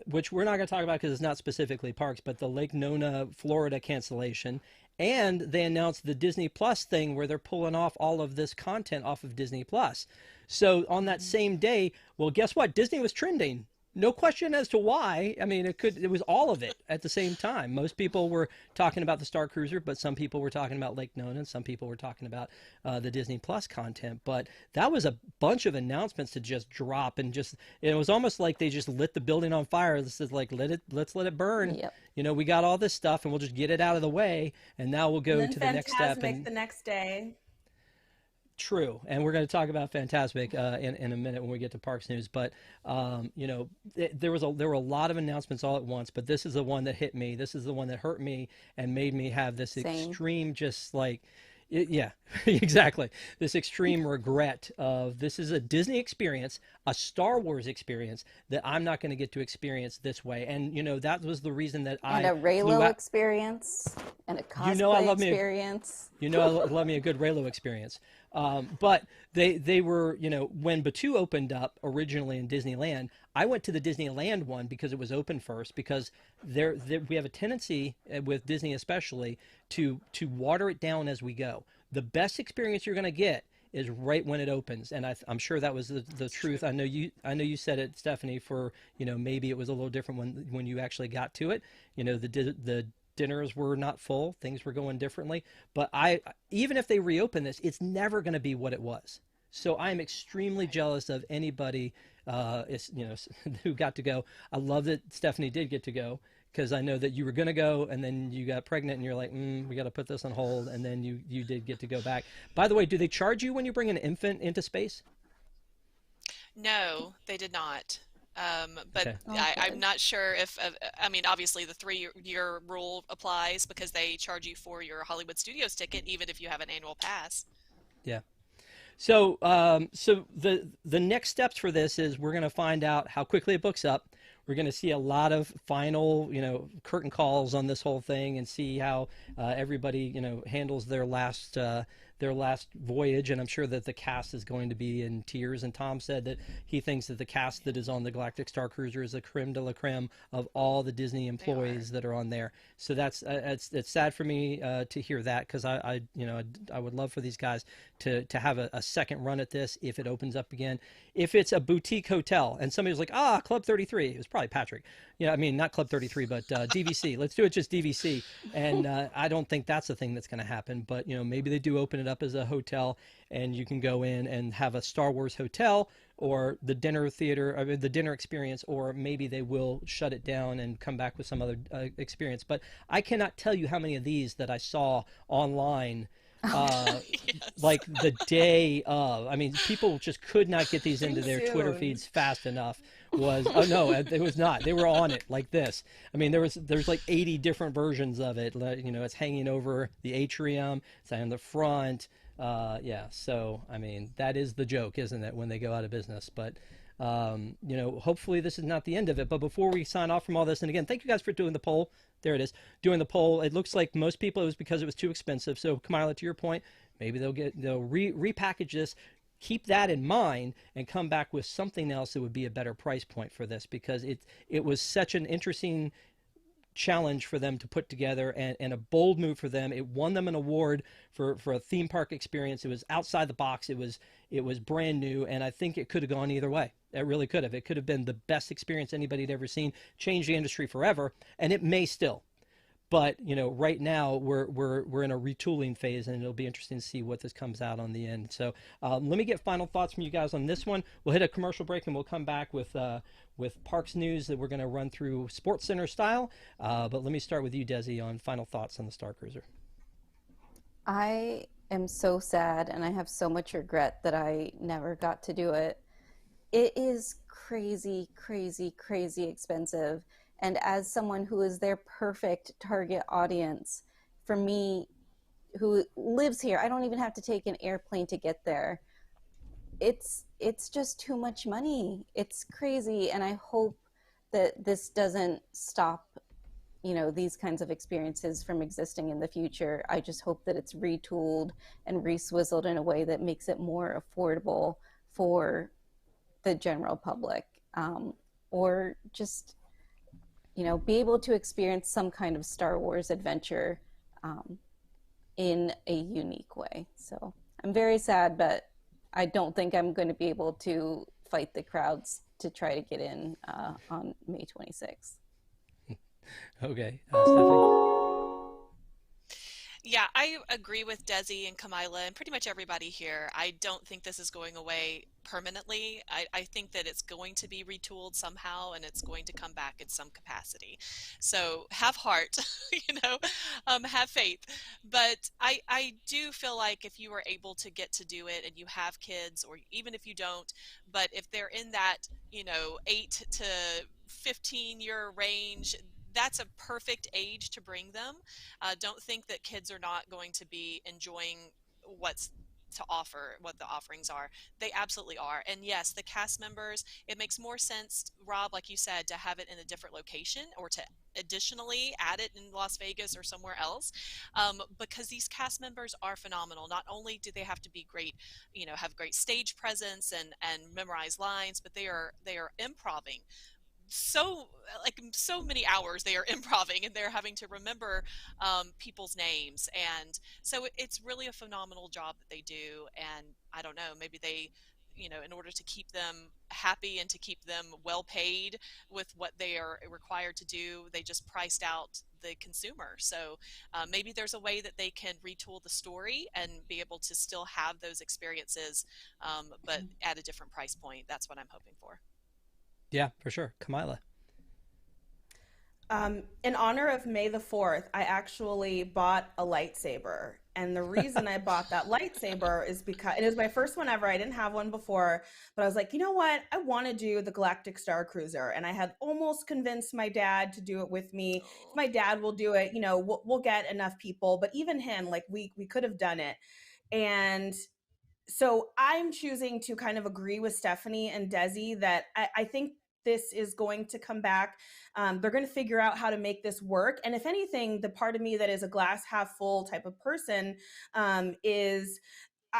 which we're not going to talk about because it's not specifically parks, but the Lake Nona, Florida cancellation. And they announced the Disney Plus thing where they're pulling off all of this content off of Disney Plus. So on that same day, well, guess what? Disney was trending. No question as to why. I mean, it was all of it at the same time. Most people were talking about the Star Cruiser, but some people were talking about Lake Nona, and some people were talking about the Disney Plus content. But that was a bunch of announcements to just drop, and just it was almost like they just lit the building on fire. This is like let's let it burn. Yep. You know, we got all this stuff, and we'll just get it out of the way, and now we'll go And to then the next step. Fantasmic And the next day. true, and we're going to talk about Fantasmic in a minute when we get to Parks News. But you know, there were a lot of announcements all at once, but this is the one that hit me. This is the one that hurt me and made me have this Same. extreme, just like, yeah, exactly. This extreme regret of this is a Disney experience, a Star Wars experience that I'm not going to get to experience this way. And you know, that was the reason that And a Raylo experience and a cosplay experience. I love me a good Raylo experience. But they were, you know, when Batuu opened up originally in Disneyland, I went to the Disneyland one because it was open first, because we have a tendency with Disney especially to water it down as we go. The best experience you're going to get is right when it opens, and I'm sure that was the truth. I know you said it, Stephanie, for, you know, maybe it was a little different when you actually got to it. You know, the dinners were not full, things were going differently, but even if they reopen this, it's never going to be what it was. So I'm extremely jealous of anybody who got to go. I love that Stephanie did get to go, because I know that you were going to go and then you got pregnant and you're like, we got to put this on hold, and then you did get to go back. By the way, do they charge you when you bring an infant into space? No, they did not. But Okay. I'm not sure if, I mean, obviously the 3-year rule applies because they charge you for your Hollywood Studios ticket, even if you have an annual pass. Yeah. So, the next steps for this is we're going to find out how quickly it books up. We're going to see a lot of final, you know, curtain calls on this whole thing, and see how everybody, you know, handles their last voyage. And I'm sure that the cast is going to be in tears. And Tom said that he thinks that the cast that is on the Galactic Starcruiser is the creme de la creme of all the Disney employees that are on there. So that's it's sad for me to hear that, because I would love for these guys to have a second run at this if it opens up again. If it's a boutique hotel and somebody was like, Club 33, it was probably Patrick. Yeah, I mean, not Club 33, but DVC. Let's do it just DVC. And I don't think that's the thing that's going to happen. But, you know, maybe they do open it up as a hotel, and you can go in and have a Star Wars hotel, or the dinner theater, I mean, the dinner experience, or maybe they will shut it down and come back with some other experience. But I cannot tell you how many of these that I saw online. Yes. Like the day of. I mean, people just could not get these into their Soon. Twitter feeds fast enough. No, it was not. They were on it like this. I mean, there's like 80 different versions of it. You know, it's hanging over the atrium, it's on the front. Yeah, so I mean, that is the joke, isn't it, when they go out of business? But you know, hopefully this is not the end of it. But before we sign off from all this, and again, thank you guys for doing the poll. There it is, doing the poll. It looks like most people it was because it was too expensive. So Kamila, to your point, maybe they'll repackage this, keep that in mind, and come back with something else that would be a better price point for this, because it was such an interesting challenge for them to put together, and a bold move for them. It won them an award for a theme park experience. It was outside the box. It was brand new, and I think it could have gone either way. It really could have. It could have been the best experience anybody had ever seen, changed the industry forever, and it may still. But you know, right now we're in a retooling phase, and it'll be interesting to see what this comes out on the end. So let me get final thoughts from you guys on this one. We'll hit a commercial break, and we'll come back with Parks News that we're going to run through Sports Center style. But let me start with you, Desi, on final thoughts on the Starcruiser. I am so sad, and I have so much regret that I never got to do it. It is crazy, crazy, crazy expensive. And as someone who is their perfect target audience, for me, who lives here, I don't even have to take an airplane to get there. It's just too much money. It's crazy. And I hope that this doesn't stop, you know, these kinds of experiences from existing in the future. I just hope that it's retooled and reswizzled in a way that makes it more affordable for the general public, or just, you know, be able to experience some kind of Star Wars adventure in a unique way. So I'm very sad, but I don't think I'm going to be able to fight the crowds to try to get in on May 26th. Okay, Stephanie? Yeah, I agree with Desi and Kamila and pretty much everybody here. I don't think this is going away permanently. I think that it's going to be retooled somehow and it's going to come back in some capacity. So have heart, have faith. But I do feel like if you are able to get to do it and you have kids, or even if you don't, but if they're in that, 8 to 15-year range, that's a perfect age to bring them. Don't think that kids are not going to be enjoying what's to offer, what the offerings are. They absolutely are. And yes, the cast members, it makes more sense, Rob, like you said, to have it in a different location or to additionally add it in Las Vegas or somewhere else, because these cast members are phenomenal. Not only do they have to be great, have great stage presence and memorize lines, but they are improvising so many hours. They are improvising and they're having to remember people's names, and so it's really a phenomenal job that they do. And I don't know, maybe they, in order to keep them happy and to keep them well paid with what they are required to do, they just priced out the consumer. So maybe there's a way that they can retool the story and be able to still have those experiences, but at a different price point. That's what I'm hoping for. Yeah, for sure. Kamila? In honor of May the 4th, I actually bought a lightsaber. And the reason I bought that lightsaber is because it was my first one ever. I didn't have one before, but I was like, you know what? I want to do the Galactic Starcruiser. And I had almost convinced my dad to do it with me. If my dad will do it, we'll get enough people. But even him, like we could have done it. And so I'm choosing to kind of agree with Stephanie and Desi that I think this is going to come back. They're going to figure out how to make this work. And if anything, the part of me that is a glass half full type of person is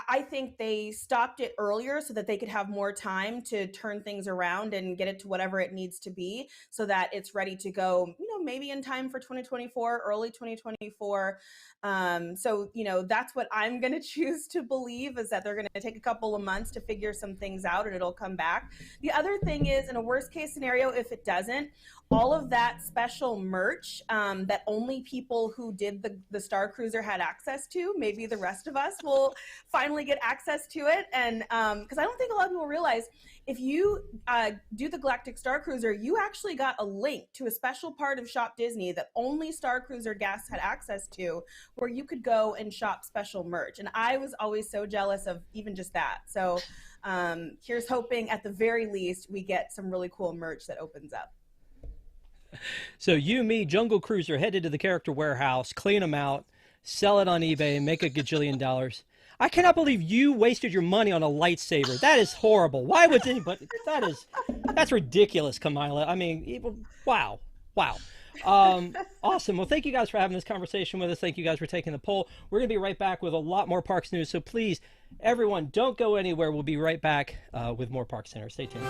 I think they stopped it earlier so that they could have more time to turn things around and get it to whatever it needs to be so that it's ready to go, maybe in time for 2024, early 2024. So, that's what I'm going to choose to believe, is that they're going to take a couple of months to figure some things out and it'll come back. The other thing is, in a worst case scenario, if it doesn't, all of that special merch that only people who did the Starcruiser had access to, maybe the rest of us will finally get access to it. And because I don't think a lot of people realize, if you do the Galactic Starcruiser, you actually got a link to a special part of Shop Disney that only Starcruiser guests had access to, where you could go and shop special merch. And I was always so jealous of even just that. So here's hoping, at the very least, we get some really cool merch that opens up. So you, me, Jungle Cruiser, headed to the character warehouse, clean them out, sell it on eBay, and make $1 gajillion. I cannot believe you wasted your money on a lightsaber. That is horrible. Why would anybody? That's ridiculous, Kamila. I mean, wow. Awesome. Well, thank you guys for having this conversation with us. Thank you guys for taking the poll. We're going to be right back with a lot more Parks news. So please, everyone, don't go anywhere. We'll be right back with more ParksCenter. Stay tuned.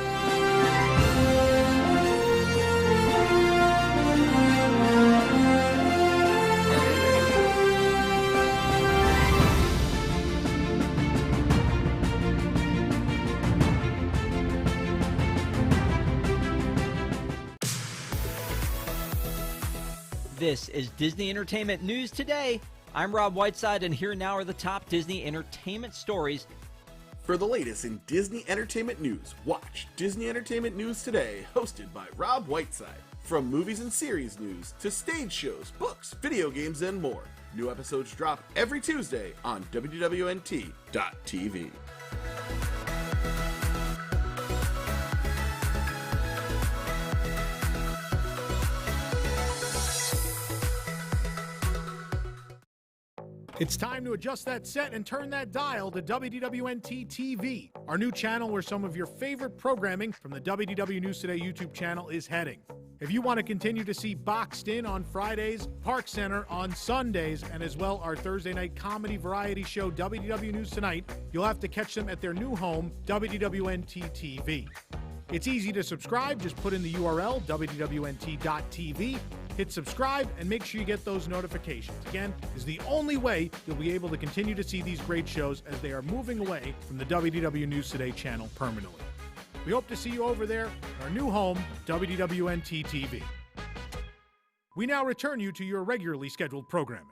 This is Disney Entertainment News Today. I'm Rob Whiteside, and here now are the top Disney Entertainment stories. For the latest in Disney Entertainment News, watch Disney Entertainment News Today, hosted by Rob Whiteside. From movies and series news to stage shows, books, video games, and more. New episodes drop every Tuesday on WWNT.tv. It's time to adjust that set and turn that dial to WDWNT TV, our new channel where some of your favorite programming from the WDW News Today YouTube channel is heading. If you want to continue to see Boxed In on Fridays, ParksCenter on Sundays, and as well our Thursday night comedy variety show WDW News Tonight, you'll have to catch them at their new home, WDWNT TV. It's easy to subscribe. Just put in the URL, WDWNT.tv. Hit subscribe and make sure you get those notifications. Again, is the only way you'll be able to continue to see these great shows as they are moving away from the WDW News Today channel permanently. We hope to see you over there at our new home, WDWNT-TV. We now return you to your regularly scheduled programming.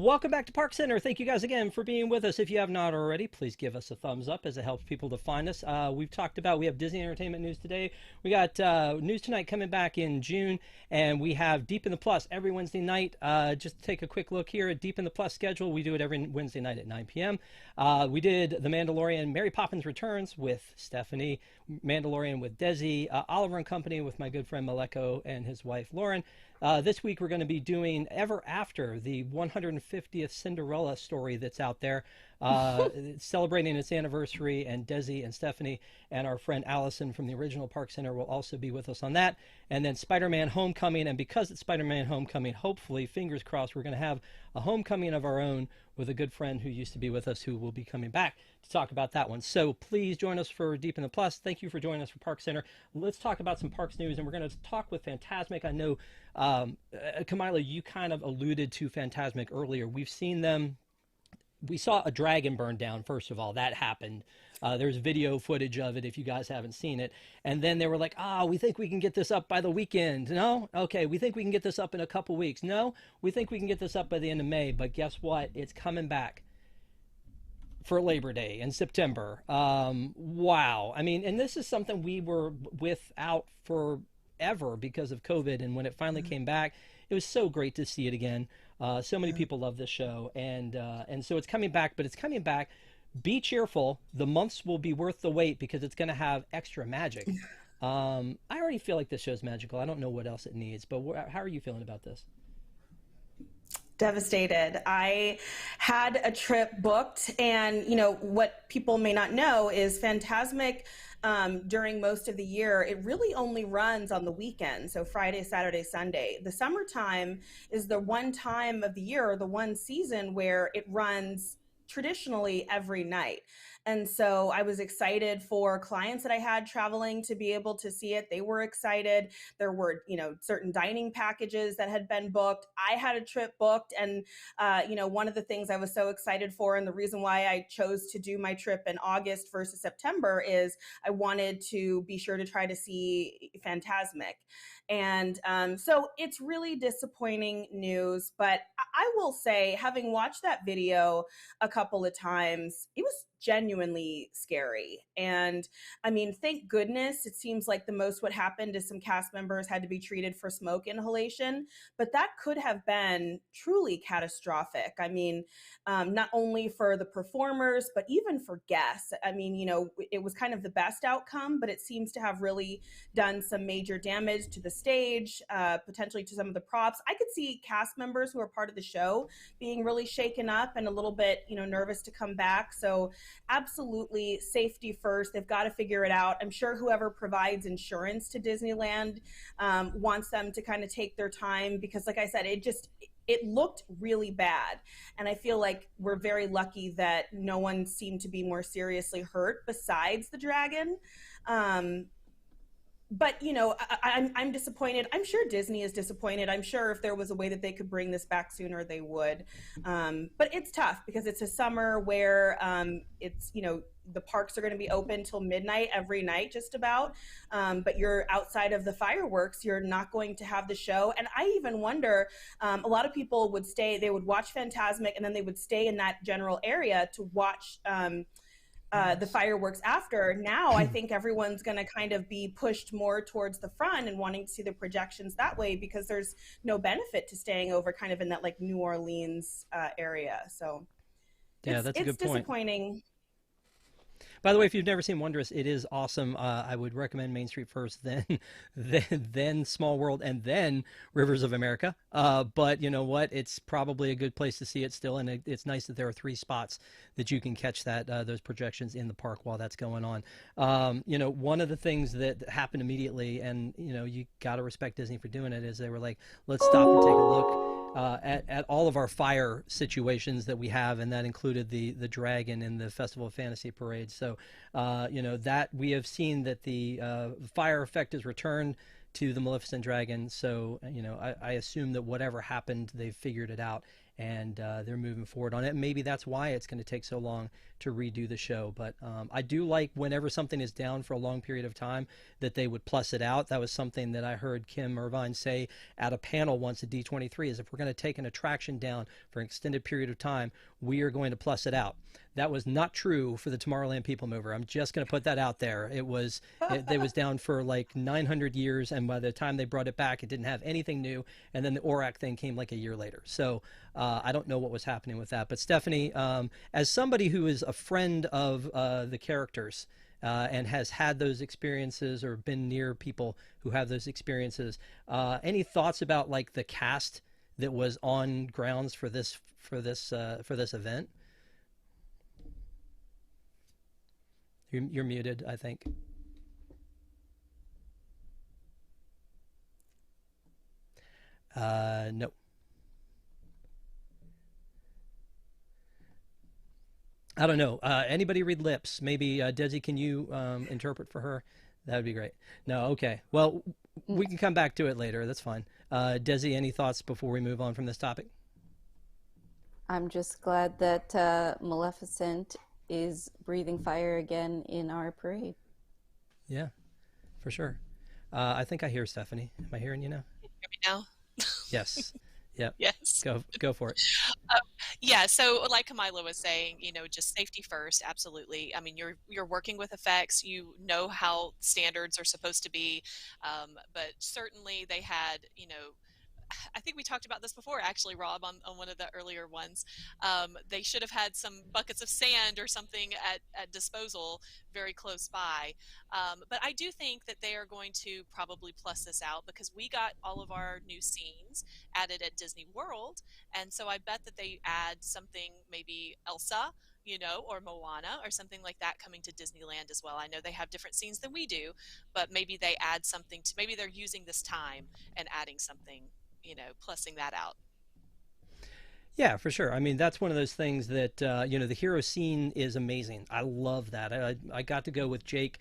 Welcome back to ParksCenter. Thank you guys again for being with us. If you have not already, please give us a thumbs up as it helps people to find us. We've talked about, we have Disney Entertainment News today. We got News Tonight coming back in June, and we have Deep in the Plus every Wednesday night. Just take a quick look here at Deep in the Plus schedule. We do it every Wednesday night at 9 p.m. We did The Mandalorian, Mary Poppins Returns with Stephanie, Mandalorian with Desi, Oliver and Company with my good friend Maleko and his wife Lauren. This week we're going to be doing Ever After, the 150th Cinderella story that's out there, celebrating its anniversary, and Desi and Stephanie and our friend Allison from the original ParksCenter will also be with us on that. And then Spider-Man Homecoming, and because it's Spider-Man Homecoming, hopefully, fingers crossed, we're going to have a homecoming of our own with a good friend who used to be with us who will be coming back to talk about that one. So please join us for Deep in the Plus. Thank you for joining us for ParksCenter. Let's talk about some parks news, and we're going to talk with Fantasmic. I know, Kamila, you kind of alluded to Fantasmic earlier. We've seen them. We saw a dragon burn down, first of all. That happened. There's video footage of it if you guys haven't seen it. And then they were like, we think we can get this up by the weekend. No? Okay, we think we can get this up in a couple weeks. No? We think we can get this up by the end of May. But guess what? It's coming back for Labor Day in September. Wow. I mean, and this is something we were without forever because of COVID. And when it finally came back, it was so great to see it again. So many people love this show, and so it's coming back, but it's coming back. Be cheerful. The months will be worth the wait because it's going to have extra magic. I already feel like this show's magical. I don't know what else it needs, but how are you feeling about this? Devastated. I had a trip booked, and what people may not know is Fantasmic, during most of the year, it really only runs on the weekend, so Friday, Saturday, Sunday. The summertime is the one time of the year, or the one season, where it runs traditionally every night. And so I was excited for clients that I had traveling to be able to see it. They were excited. There were, certain dining packages that had been booked. I had a trip booked. And, one of the things I was so excited for, and the reason why I chose to do my trip in August versus September, is I wanted to be sure to try to see Fantasmic. And so it's really disappointing news. But I will say, having watched that video a couple of times, it was genuinely scary. And I mean, thank goodness, it seems like the most what happened is some cast members had to be treated for smoke inhalation, but that could have been truly catastrophic. I mean, not only for the performers, but even for guests. I mean, it was kind of the best outcome, but it seems to have really done some major damage to the stage, potentially to some of the props. I could see cast members who are part of the show being really shaken up and a little bit, nervous to come back. So absolutely safety first. They've got to figure it out. I'm sure whoever provides insurance to Disneyland wants them to kind of take their time, because like I said, it looked really bad. And I feel like we're very lucky that no one seemed to be more seriously hurt besides the dragon. But, I'm disappointed. I'm sure Disney is disappointed. I'm sure if there was a way that they could bring this back sooner, they would. But it's tough because it's a summer where it's, the parks are going to be open till midnight every night, just about. But you're outside of the fireworks. You're not going to have the show. And I even wonder, a lot of people would they would watch Fantasmic, and then they would stay in that general area to watch the fireworks after. Now I think everyone's going to kind of be pushed more towards the front and wanting to see the projections that way, because there's no benefit to staying over kind of in that like New Orleans area. So yeah, that's a good point. It's disappointing. By the way, if you've never seen Wondrous, it is awesome. I would recommend Main Street first, then Small World, and then Rivers of America. But you know what? It's probably a good place to see it still, and it's nice that there are 3 spots that you can catch those projections in the park while that's going on. One of the things that happened immediately, and you got to respect Disney for doing it, is they were like, let's stop and take a look at all of our fire situations that we have, and that included the dragon in the Festival of Fantasy Parade. So, that we have seen that the fire effect is returned to the Maleficent dragon. So, I assume that whatever happened, they've figured it out, and they're moving forward on it. And maybe that's why it's going to take so long to redo the show. But I do like whenever something is down for a long period of time that they would plus it out. That was something that I heard Kim Irvine say at a panel once at D23, is if we're going to take an attraction down for an extended period of time, we are going to plus it out. That was not true for the Tomorrowland People Mover. I'm just going to put that out there. It was down for like 900 years, and by the time they brought it back, it didn't have anything new. And then the Aurak thing came like a year later. So I don't know what was happening with that. But Stephanie, as somebody who is a friend of the characters and has had those experiences or been near people who have those experiences, any thoughts about like the cast that was on grounds for this event? You're muted, I think. No. I don't know. Anybody read lips? Maybe Desi, can you interpret for her? That would be great. No, okay. Well, we can come back to it later. That's fine. Desi, any thoughts before we move on from this topic? I'm just glad that Maleficent is breathing fire again in our parade. Yeah, for sure. I think I hear Stephanie. Am I hearing you now? Can you hear me now? Yes. Yep. Yes. Go for it. Yeah. So like Kamila was saying, just safety first. Absolutely. I mean, you're working with effects. You know how standards are supposed to be, but certainly they had, I think we talked about this before, actually, Rob, on one of the earlier ones. They should have had some buckets of sand or something at disposal very close by. But I do think that they are going to probably plus this out, because we got all of our new scenes added at Disney World. And so I bet that they add something, maybe Elsa, or Moana or something like that coming to Disneyland as well. I know they have different scenes than we do, but maybe they add something maybe they're using this time and adding something, plussing that out. Yeah, for sure. I mean, that's one of those things that, the hero scene is amazing. I love that. I got to go with Jake.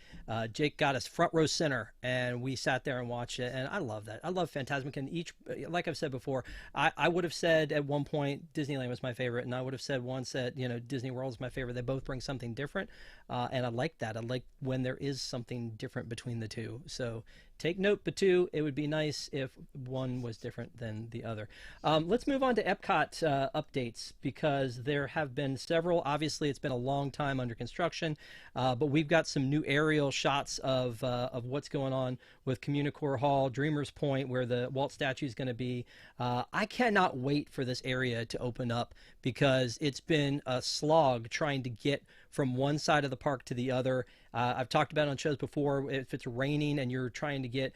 Jake got us front row center, and we sat there and watched it, and I love that. I love Fantasmic, and like I've said before, I would have said at one point Disneyland was my favorite, and I would have said once that, Disney World is my favorite. They both bring something different, and I like that. I like when there is something different between the two. So take note, Batu. It would be nice if one was different than the other. Let's move on to Epcot updates, because there have been several. Obviously, it's been a long time under construction, but we've got some new aerial shots of what's going on with Communicore Hall, Dreamers Point, where the Walt statue is going to be. I cannot wait for this area to open up, because it's been a slog trying to get from one side of the park to the other. I've talked about it on shows before. If it's raining and you're trying to get,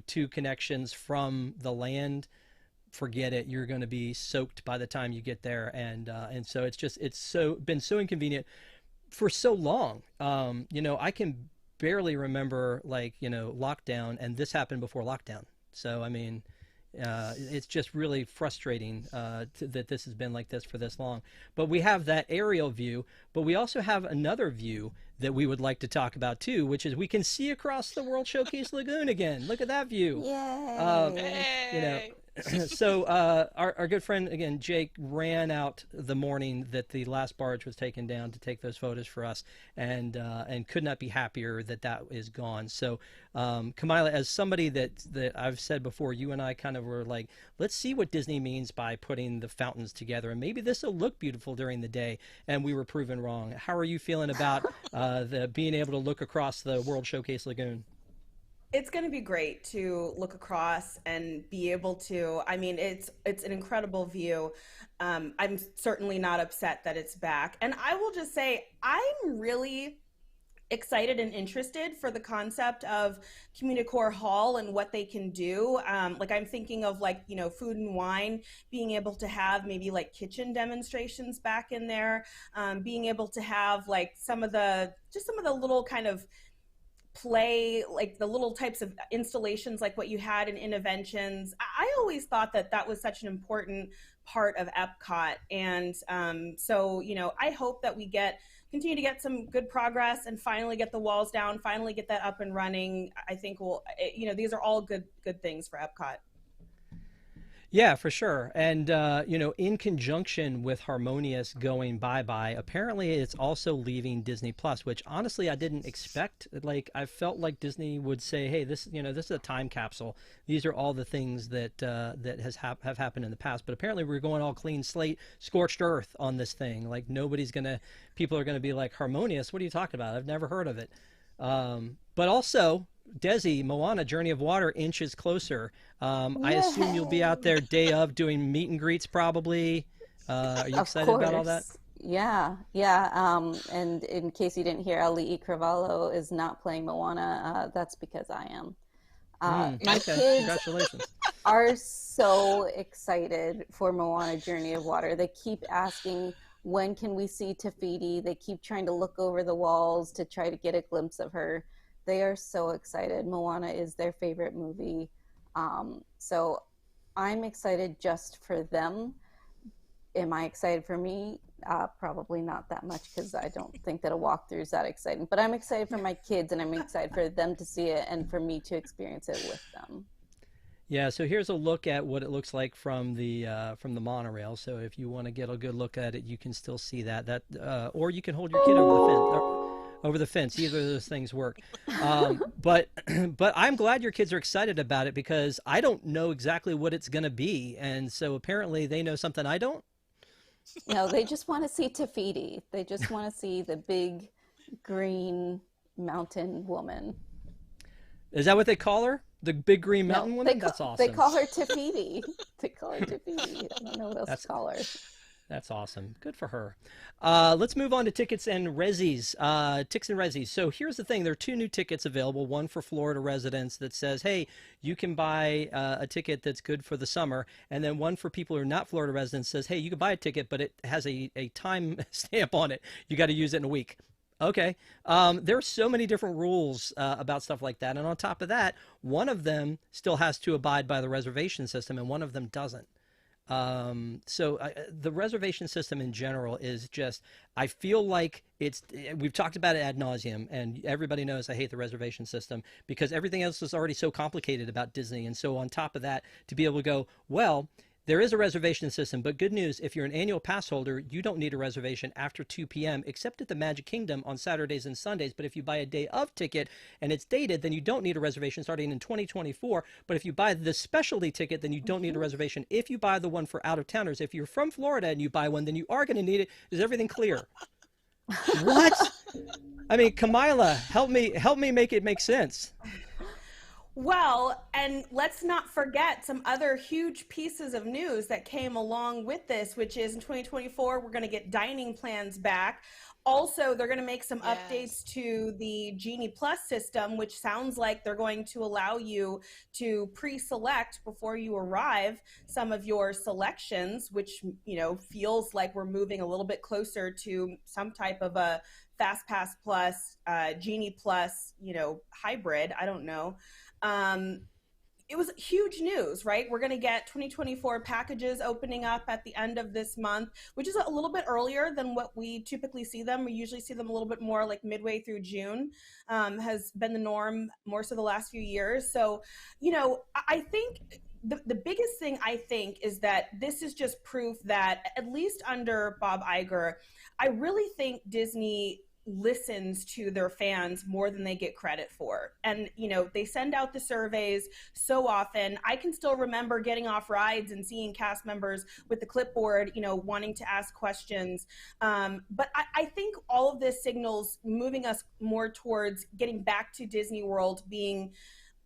two connections from the land, forget it. You're going to be soaked by the time you get there, and so it's been so inconvenient for so long. I can barely remember lockdown, and this happened before lockdown. So I mean, it's just really frustrating that this has been like this for this long. But we have that aerial view, but we also have another view that we would like to talk about too, which is we can see across the World Showcase Lagoon again. Look at that view. Yay! So our good friend again, Jake, ran out the morning that the last barge was taken down to take those photos for us, and could not be happier that is gone. So Kamila, as somebody that I've said before, you and I kind of were like, let's see what Disney means by putting the fountains together, and maybe this will look beautiful during the day, and we were proven wrong. How are you feeling about the being able to look across the World Showcase Lagoon? It's going to be great to look across and be able to, I mean, it's an incredible view. I'm certainly not upset that it's back. And I will just say, I'm really excited and interested for the concept of Communicore Hall and what they can do. I'm thinking of food and wine, being able to have maybe kitchen demonstrations back in there, being able to have some of the little kind of play, like the little types of installations like what you had in Innoventions. I always thought that that was such an important part of Epcot. And so, you know, I hope that we continue to get some good progress and finally get the walls down, finally get that up and running. I think you know, these are all good things for Epcot. Yeah, for sure. And, you know, in conjunction with Harmonious going bye-bye, apparently it's also leaving Disney Plus, which honestly I didn't expect. Like, I felt like Disney would say, hey, this, you know, this is a time capsule. These are all the things that have happened in the past. But apparently we're going all clean slate, scorched earth on this thing. Like, people are going to be like, Harmonious, what are you talking about? I've never heard of it. But also, Desi, Moana, Journey of Water inches closer. I assume you'll be out there day of doing meet and greets probably. Are you excited about all that? Yeah. And in case you didn't hear, Ali Cravalho is not playing Moana. That's because I am. My kids Congratulations. are so excited for Moana, Journey of Water. They keep asking, when can we see Tafiti? They keep trying to look over the walls to try to get a glimpse of her. They are so excited. Moana is their favorite movie. So I'm excited just for them. Am I excited for me? Probably not that much, because I don't think that a walkthrough is that exciting. But I'm excited for my kids, and I'm excited for them to see it and for me to experience it with them. Yeah, so here's a look at what it looks like from the monorail. So if you want to get a good look at it, you can still see that. Or you can hold your kid over the fence. Either of those things work. But I'm glad your kids are excited about it, because I don't know exactly what it's going to be. And so apparently they know something I don't. No, they just want to see Tafiti. They just want to see the big green mountain woman. Is that what they call her? The big green mountain woman? That's awesome. They call her Tafiti. I don't know what else to call her. That's awesome. Good for her. Let's move on to tickets and resis. Tickets and resis. So here's the thing. There are two new tickets available. One for Florida residents that says, hey, you can buy a ticket that's good for the summer. And then one for people who are not Florida residents says, hey, you can buy a ticket, but it has a time stamp on it. You got to use it in a week. Okay. There are so many different rules about stuff like that. And on top of that, one of them still has to abide by the reservation system and one of them doesn't. So the reservation system in general is just, I feel like we've talked about it ad nauseum, and everybody knows I hate the reservation system because everything else is already so complicated about Disney. And so on top of that, to be able to go, well, there is a reservation system, but good news, if you're an annual pass holder, you don't need a reservation after 2 p.m., except at the Magic Kingdom on Saturdays and Sundays. But if you buy a day of ticket and it's dated, then you don't need a reservation starting in 2024. But if you buy the specialty ticket, then you don't need a reservation. If you buy the one for out-of-towners, if you're from Florida and you buy one, then you are going to need it. Is everything clear? What? I mean, Kamila, help me make it make sense. Well, and let's not forget some other huge pieces of news that came along with this, which is in 2024, we're going to get dining plans back. Also, they're going to make some updates to the Genie Plus system, which sounds like they're going to allow you to pre-select before you arrive some of your selections, which, you know, feels like we're moving a little bit closer to some type of a Fast Pass Plus, Genie Plus, you know, hybrid. I don't know. It was huge news, right? We're going to get 2024 packages opening up at the end of this month, which is a little bit earlier than what we typically see them. We usually see them a little bit more like midway through June, has been the norm more so the last few years. So, you know, I think the biggest thing I think is that this is just proof that, at least under Bob Iger, I really think Disney listens to their fans more than they get credit for. And, you know, they send out the surveys so often. I can still remember getting off rides and seeing cast members with the clipboard, you know, wanting to ask questions. But I think all of this signals moving us more towards getting back to Disney World being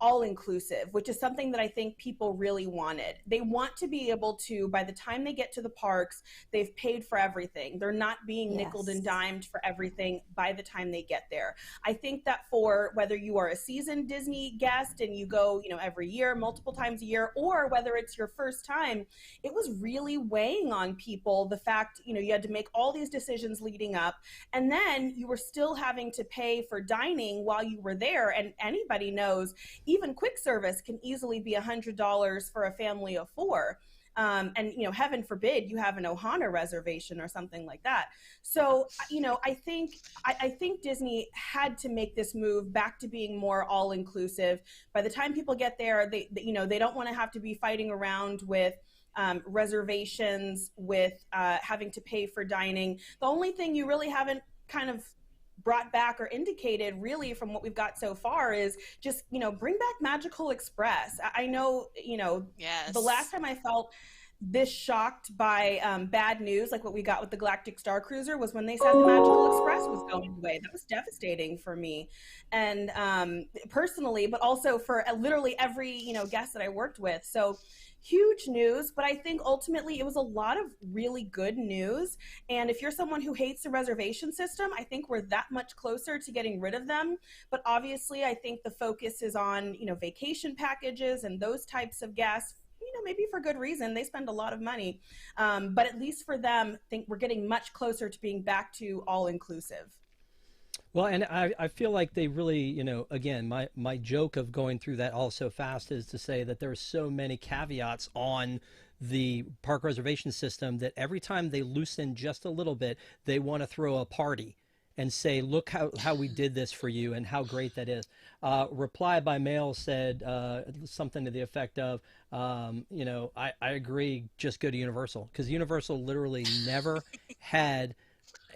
all inclusive, which is something that I think people really wanted. They want to be able to, by the time they get to the parks, they've paid for everything. They're not being nickeled and dimed for everything by the time they get there. I think that for whether you are a seasoned Disney guest and you go, every year, multiple times a year, or whether it's your first time, it was really weighing on people, the fact, you had to make all these decisions leading up, and then you were still having to pay for dining while you were there. And anybody knows, even quick service can easily be $100 for a family of four. And heaven forbid you have an Ohana reservation or something like that. So I think Disney had to make this move back to being more all inclusive. By the time people get there, they don't want to have to be fighting around with reservations, with having to pay for dining. The only thing you really haven't kind of brought back or indicated really from what we've got so far is just, bring back Magical Express. I know, Yes. The last time I felt this shocked by bad news, like what we got with the Galactic Starcruiser, was when they said the Magical Express was going away. That was devastating for me, and personally, but also for literally every guest that I worked with. So huge news, but I think ultimately it was a lot of really good news. And if you're someone who hates the reservation system, I think we're that much closer to getting rid of them. But obviously, I think the focus is on vacation packages and those types of guests. Maybe for good reason. They spend a lot of money. But at least for them, I think we're getting much closer to being back to all inclusive. Well, and I feel like they really, again, my joke of going through that all so fast is to say that there are so many caveats on the park reservation system that every time they loosen just a little bit, they want to throw a party and say, look how we did this for you and how great that is. Reply by mail said something to the effect of, I agree, just go to Universal, because Universal literally never had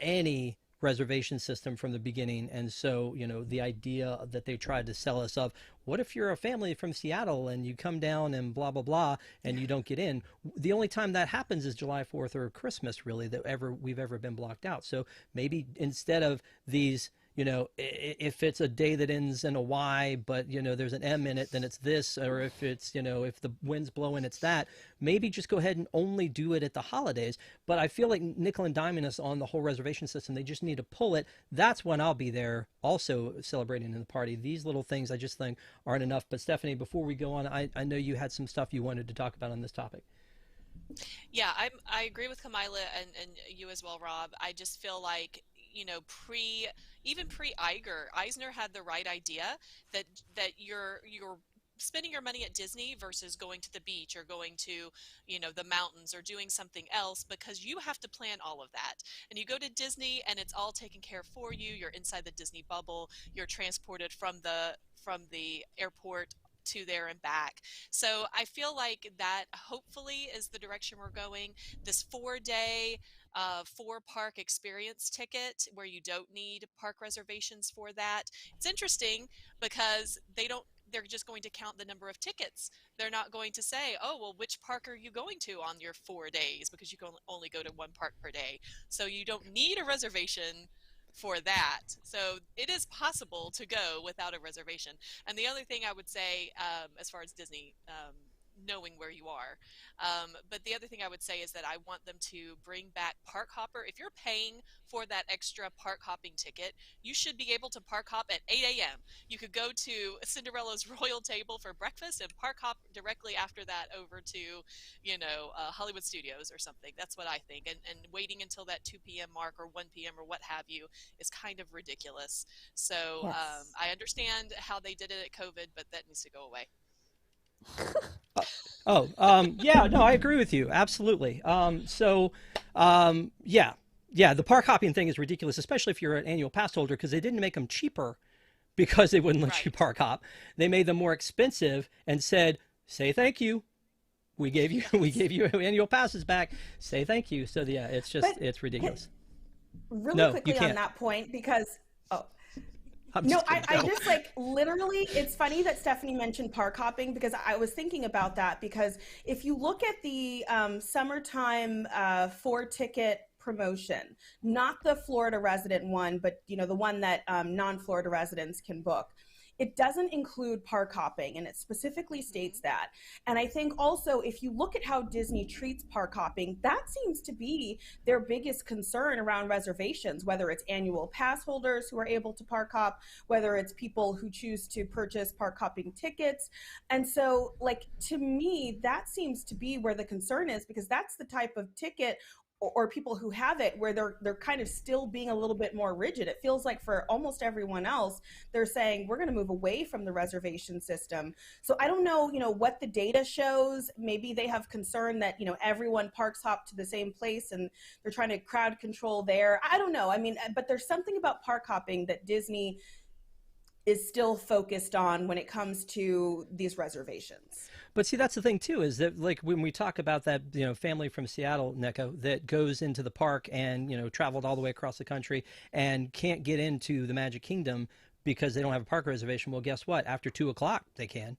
any reservation system from the beginning. And so, the idea that they tried to sell us of, what if you're a family from Seattle and you come down and blah, blah, blah, and you don't get in? The only time that happens is July 4th or Christmas, really, that we've ever been blocked out. So maybe instead of these, if it's a day that ends in a Y, but, there's an M in it, then it's this, or if it's, if the wind's blowing, it's that. Maybe just go ahead and only do it at the holidays. But I feel like nickel and diming us on the whole reservation system. They just need to pull it. That's when I'll be there also celebrating in the party. These little things I just think aren't enough. But Stephanie, before we go on, I know you had some stuff you wanted to talk about on this topic. Yeah, I agree with Kamila and you as well, Rob. I just feel like, even Eisner had the right idea that you're spending your money at Disney versus going to the beach or going to, the mountains or doing something else, because you have to plan all of that. And you go to Disney and it's all taken care of for you. You're inside the Disney bubble. You're transported from the airport to there and back. So I feel like that hopefully is the direction we're going. This 4-day 4-park experience ticket where you don't need park reservations for that. It's interesting because they're just going to count the number of tickets. They're not going to say, oh, well, which park are you going to on your 4 days, because you can only go to one park per day. So you don't need a reservation for that. So it is possible to go without a reservation. And the other thing I would say, as far as Disney, knowing where you are. But the other thing I would say is that I want them to bring back Park Hopper. If you're paying for that extra park hopping ticket, you should be able to park hop at 8 a.m. You could go to Cinderella's Royal Table for breakfast and park hop directly after that over to, Hollywood Studios or something. That's what I think. And waiting until that 2 p.m. mark or 1 p.m. or what have you is kind of ridiculous. So Yes. I understand how they did it at COVID, but that needs to go away. Yeah, no, I agree with you. Absolutely. Yeah, the park hopping thing is ridiculous, especially if you're an annual pass holder, because they didn't make them cheaper because they wouldn't let you park hop. They made them more expensive and said, say thank you. We gave you annual passes back. Say thank you. So yeah, it's ridiculous. Really quickly on that point, because I just literally, it's funny that Stephanie mentioned park hopping, because I was thinking about that, because if you look at the summertime 4-ticket promotion, not the Florida resident one, but the one that non-Florida residents can book. it doesn't include park hopping, and it specifically states that. And I think also, if you look at how Disney treats park hopping, that seems to be their biggest concern around reservations, whether it's annual pass holders who are able to park hop, whether it's people who choose to purchase park hopping tickets. And so, like, to me, that seems to be where the concern is, because that's the type of ticket or people who have it where they're kind of still being a little bit more rigid. It feels like for almost everyone else, they're saying we're going to move away from the reservation system. So I don't know, what the data shows. Maybe they have concern that, everyone parks hop to the same place and they're trying to crowd control there. I don't know. I mean, but there's something about park hopping that Disney is still focused on when it comes to these reservations. But see, that's the thing too, is that like when we talk about that, family from Seattle, Neko, that goes into the park and, traveled all the way across the country and can't get into the Magic Kingdom because they don't have a park reservation. Well, guess what? After 2 o'clock, they can.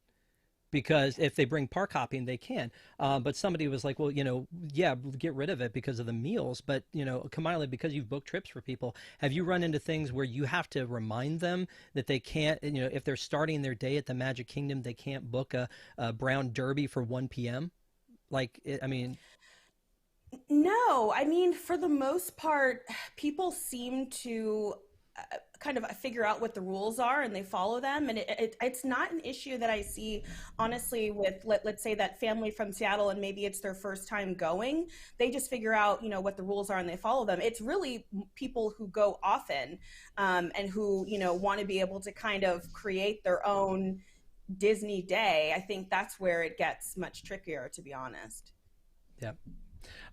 Because if they bring park hopping, they can. But somebody was like, well, yeah, get rid of it because of the meals. But, Kamila, because you've booked trips for people, have you run into things where you have to remind them that they can't, if they're starting their day at the Magic Kingdom, they can't book a Brown Derby for 1 p.m.? No, I mean, for the most part, people seem to kind of figure out what the rules are and they follow them. And it's not an issue that I see, honestly, with, let's say, that family from Seattle and maybe it's their first time going. They just figure out, what the rules are and they follow them. It's really people who go often and who, want to be able to kind of create their own Disney day. I think that's where it gets much trickier, to be honest. Yeah.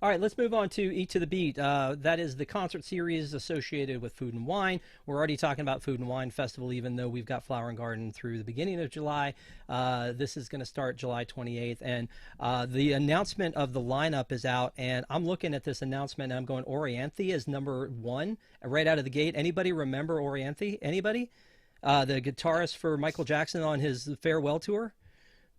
All right, let's move on to Eat to the Beat. That is the concert series associated with Food and Wine. We're already talking about Food and Wine Festival, even though we've got Flower and Garden through the beginning of July. This is going to start July 28th, and the announcement of the lineup is out, and I'm looking at this announcement, and I'm going, Orianthe is number 1 right out of the gate. Anybody remember Orianthe? Anybody? The guitarist for Michael Jackson on his farewell tour?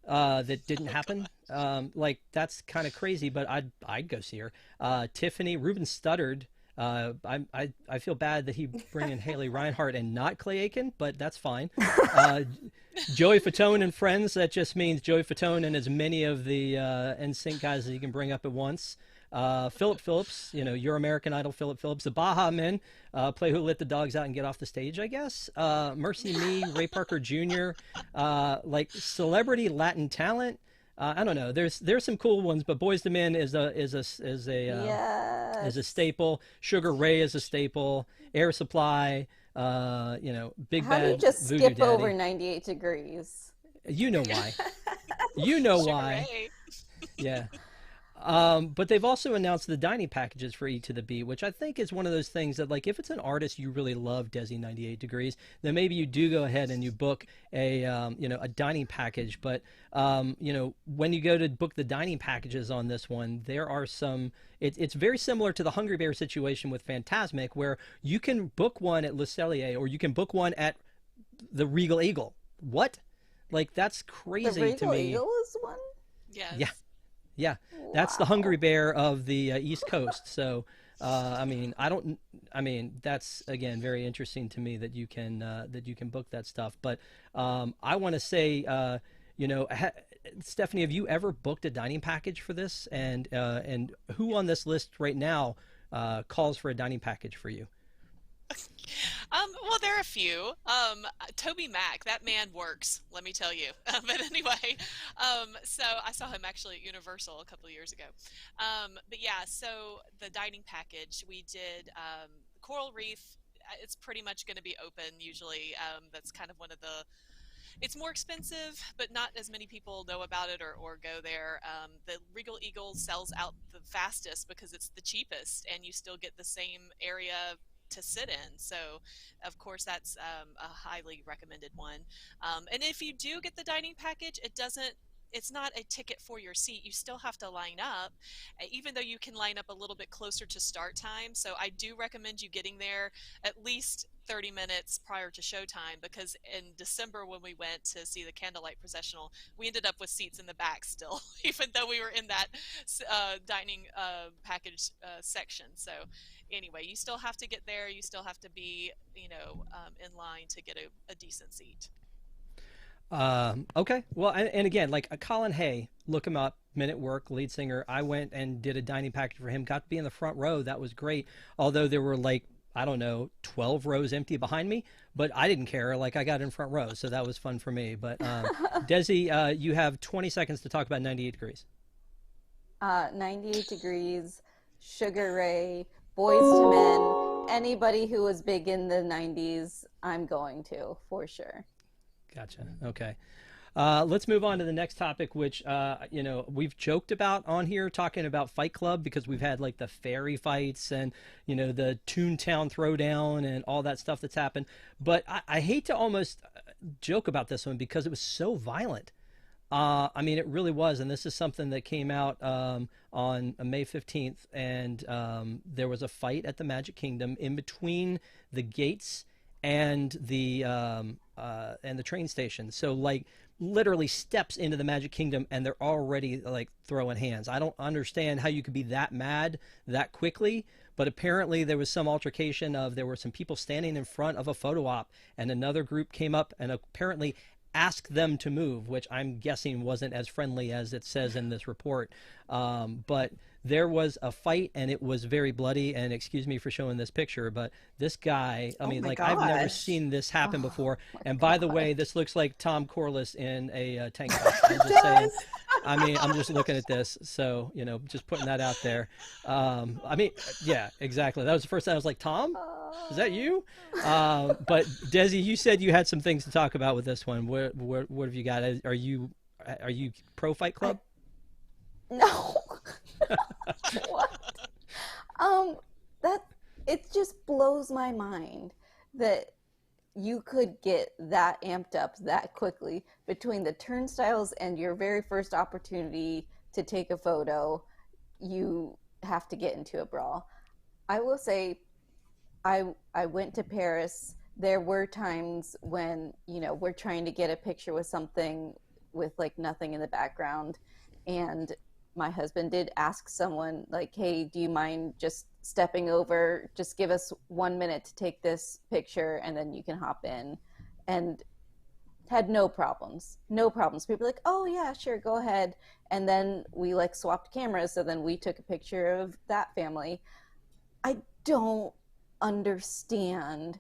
That didn't happen. That's kind of crazy, but I'd go see her. Tiffany, Ruben Studdard. I feel bad that he bring in Haley Reinhart and not Clay Aiken, but that's fine. Joey Fatone and friends. That just means Joey Fatone and as many of the NSYNC guys as you can bring up at once. Philip Phillips, your American Idol Philip Phillips. The Baja Men play Who Let the Dogs Out and Get Off the Stage, I guess. Mercy Me, Ray Parker Jr., celebrity Latin talent. I don't know. There's some cool ones, but Boyz II Men is a staple. Sugar Ray is a staple. Air Supply. Big How Bad. do you just Voodoo skip Daddy. over 98 Degrees? You know why. You know Sugar why. Ray. Yeah. But they've also announced the dining packages for Eat to the Beat, which I think is one of those things that, like, if it's an artist you really love, Desi 98 Degrees, then maybe you do go ahead and you book a dining package. But, when you go to book the dining packages on this one, there are some, it's very similar to the Hungry Bear situation with Fantasmic, where you can book one at Le Cellier or you can book one at the Regal Eagle. What? Like, that's crazy The Regal to me. Eagle is one? Yes. Yeah. Yeah, that's the Hungry Bear of the East Coast. So, that's again very interesting to me that you can book that stuff. But I want to say, Stephanie, have you ever booked a dining package for this? And who on this list right now calls for a dining package for you? Well, there are a few. Toby Mac, that man works, let me tell you. But anyway, so I saw him actually at Universal a couple of years ago. But yeah, so the dining package, we did Coral Reef. It's pretty much going to be open usually. That's kind of one of the, it's more expensive, but not as many people know about it or go there. The Regal Eagle sells out the fastest because it's the cheapest, and you still get the same area to sit in. So of course that's a highly recommended one. And if you do get the dining package, it's not a ticket for your seat. You still have to line up, even though you can line up a little bit closer to start time. So I do recommend you getting there at least 30 minutes prior to showtime, because in December when we went to see the candlelight processional, we ended up with seats in the back still, even though we were in that dining package section. So anyway, you still have to get there. You still have to be, in line to get a decent seat. Okay. Well, and again, like Colin Hay, look him up. Men at Work, lead singer. I went and did a dining package for him. Got to be in the front row. That was great. Although there were like, I don't know, 12 rows empty behind me, but I didn't care. Like I got in front row, so that was fun for me. But Desi, you have 20 seconds to talk about 98 Degrees. 98 Degrees, Sugar Ray, Boys to Men, anybody who was big in the 90s, I'm going to, for sure. Gotcha. Okay. Let's move on to the next topic, which, we've joked about on here, talking about Fight Club, because we've had like the fairy fights and, the Toontown Throwdown and all that stuff that's happened. But I hate to almost joke about this one because it was so violent. I mean, it really was. And this is something that came out on May 15th. And there was a fight at the Magic Kingdom in between the gates and the train station. So like literally steps into the Magic Kingdom and they're already like throwing hands. I don't understand how you could be that mad that quickly, but apparently there was some altercation there were some people standing in front of a photo op and another group came up and apparently asked them to move, which I'm guessing wasn't as friendly as it says in this report. But there was a fight and it was very bloody, and excuse me for showing this picture, but this guy, I mean, like, I've never seen this happen before. And by the way, this looks like Tom Corliss in a tank top. I'm just saying. I mean, I'm just looking at this, so, just putting that out there. I mean, yeah, exactly. That was the first time I was like, Tom, is that you? But Desi, you said you had some things to talk about with this one. What have you got? Are you pro Fight Club? No. What? It just blows my mind that you could get that amped up that quickly between the turnstiles and your very first opportunity to take a photo. You have to get into a brawl. I will say, I went to Paris. There were times when, we're trying to get a picture with something with like nothing in the background, and my husband did ask someone like, hey, do you mind just stepping over? Just give us 1 minute to take this picture and then you can hop in. And had no problems. People were like, oh yeah, sure, go ahead. And then we like swapped cameras. So then we took a picture of that family. I don't understand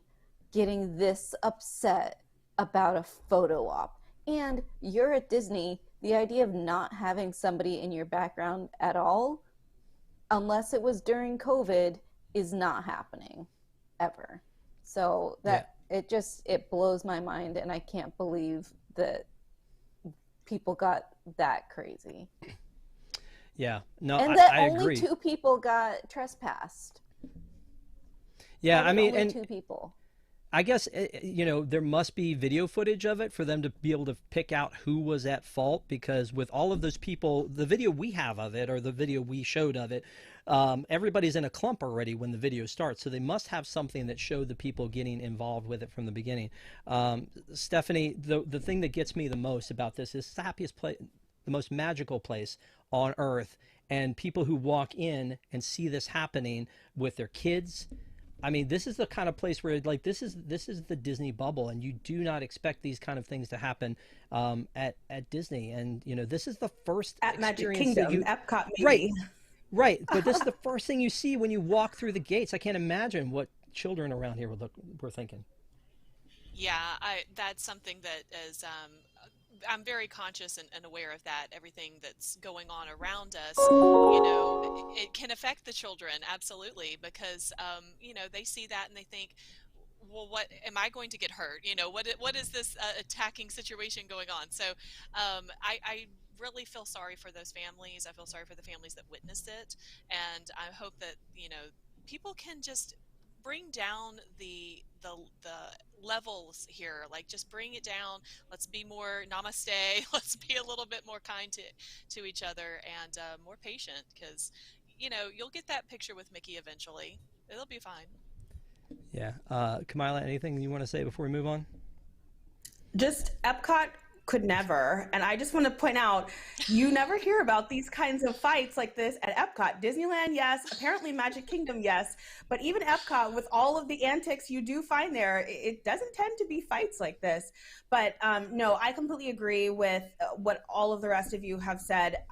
getting this upset about a photo op. And you're at Disney. The idea of not having somebody in your background at all, unless it was during COVID, is not happening ever. So it blows my mind, and I can't believe that people got that crazy. Yeah, no, and that I only agree. 2 people got trespassed. Yeah, I mean, only and 2 people. I guess, there must be video footage of it for them to be able to pick out who was at fault, because with all of those people, the video we have of it, or the video we showed of it, everybody's in a clump already when the video starts. So they must have something that showed the people getting involved with it from the beginning. Stephanie, the thing that gets me the most about this is the happiest place, the most magical place on earth. And people who walk in and see this happening with their kids, I mean, this is the kind of place where, like, this is the Disney bubble, and you do not expect these kind of things to happen at Disney. And this is the first At Magic experience Kingdom, Epcot, maybe. Right. But this is the first thing you see when you walk through the gates. I can't imagine what children around here were thinking. Yeah, that's something that is, I'm very conscious and aware of that. Everything that's going on around us, it can affect the children, absolutely, because, they see that and they think, well, what am I going to get hurt? What is this attacking situation going on? So I really feel sorry for those families. I feel sorry for the families that witnessed it. And I hope that, people can just bring down the levels here, like just bring it down. Let's be more namaste. Let's be a little bit more kind to each other, and more patient, because you'll get that picture with Mickey eventually. It'll be fine. Yeah. Kamila, anything you want to say before we move on? Just Epcot could never. And I just want to point out, you never hear about these kinds of fights like this at Epcot. Disneyland, yes. Apparently Magic Kingdom, yes. But even Epcot, with all of the antics you do find there, it doesn't tend to be fights like this. But no, I completely agree with what all of the rest of you have said.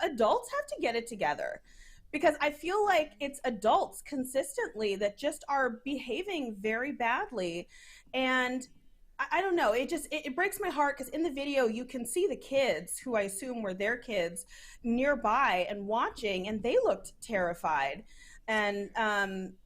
Adults have to get it together. Because I feel like it's adults consistently that just are behaving very badly. And I don't know. It breaks my heart because in the video you can see the kids, who I assume were their kids, nearby and watching, and they looked terrified. And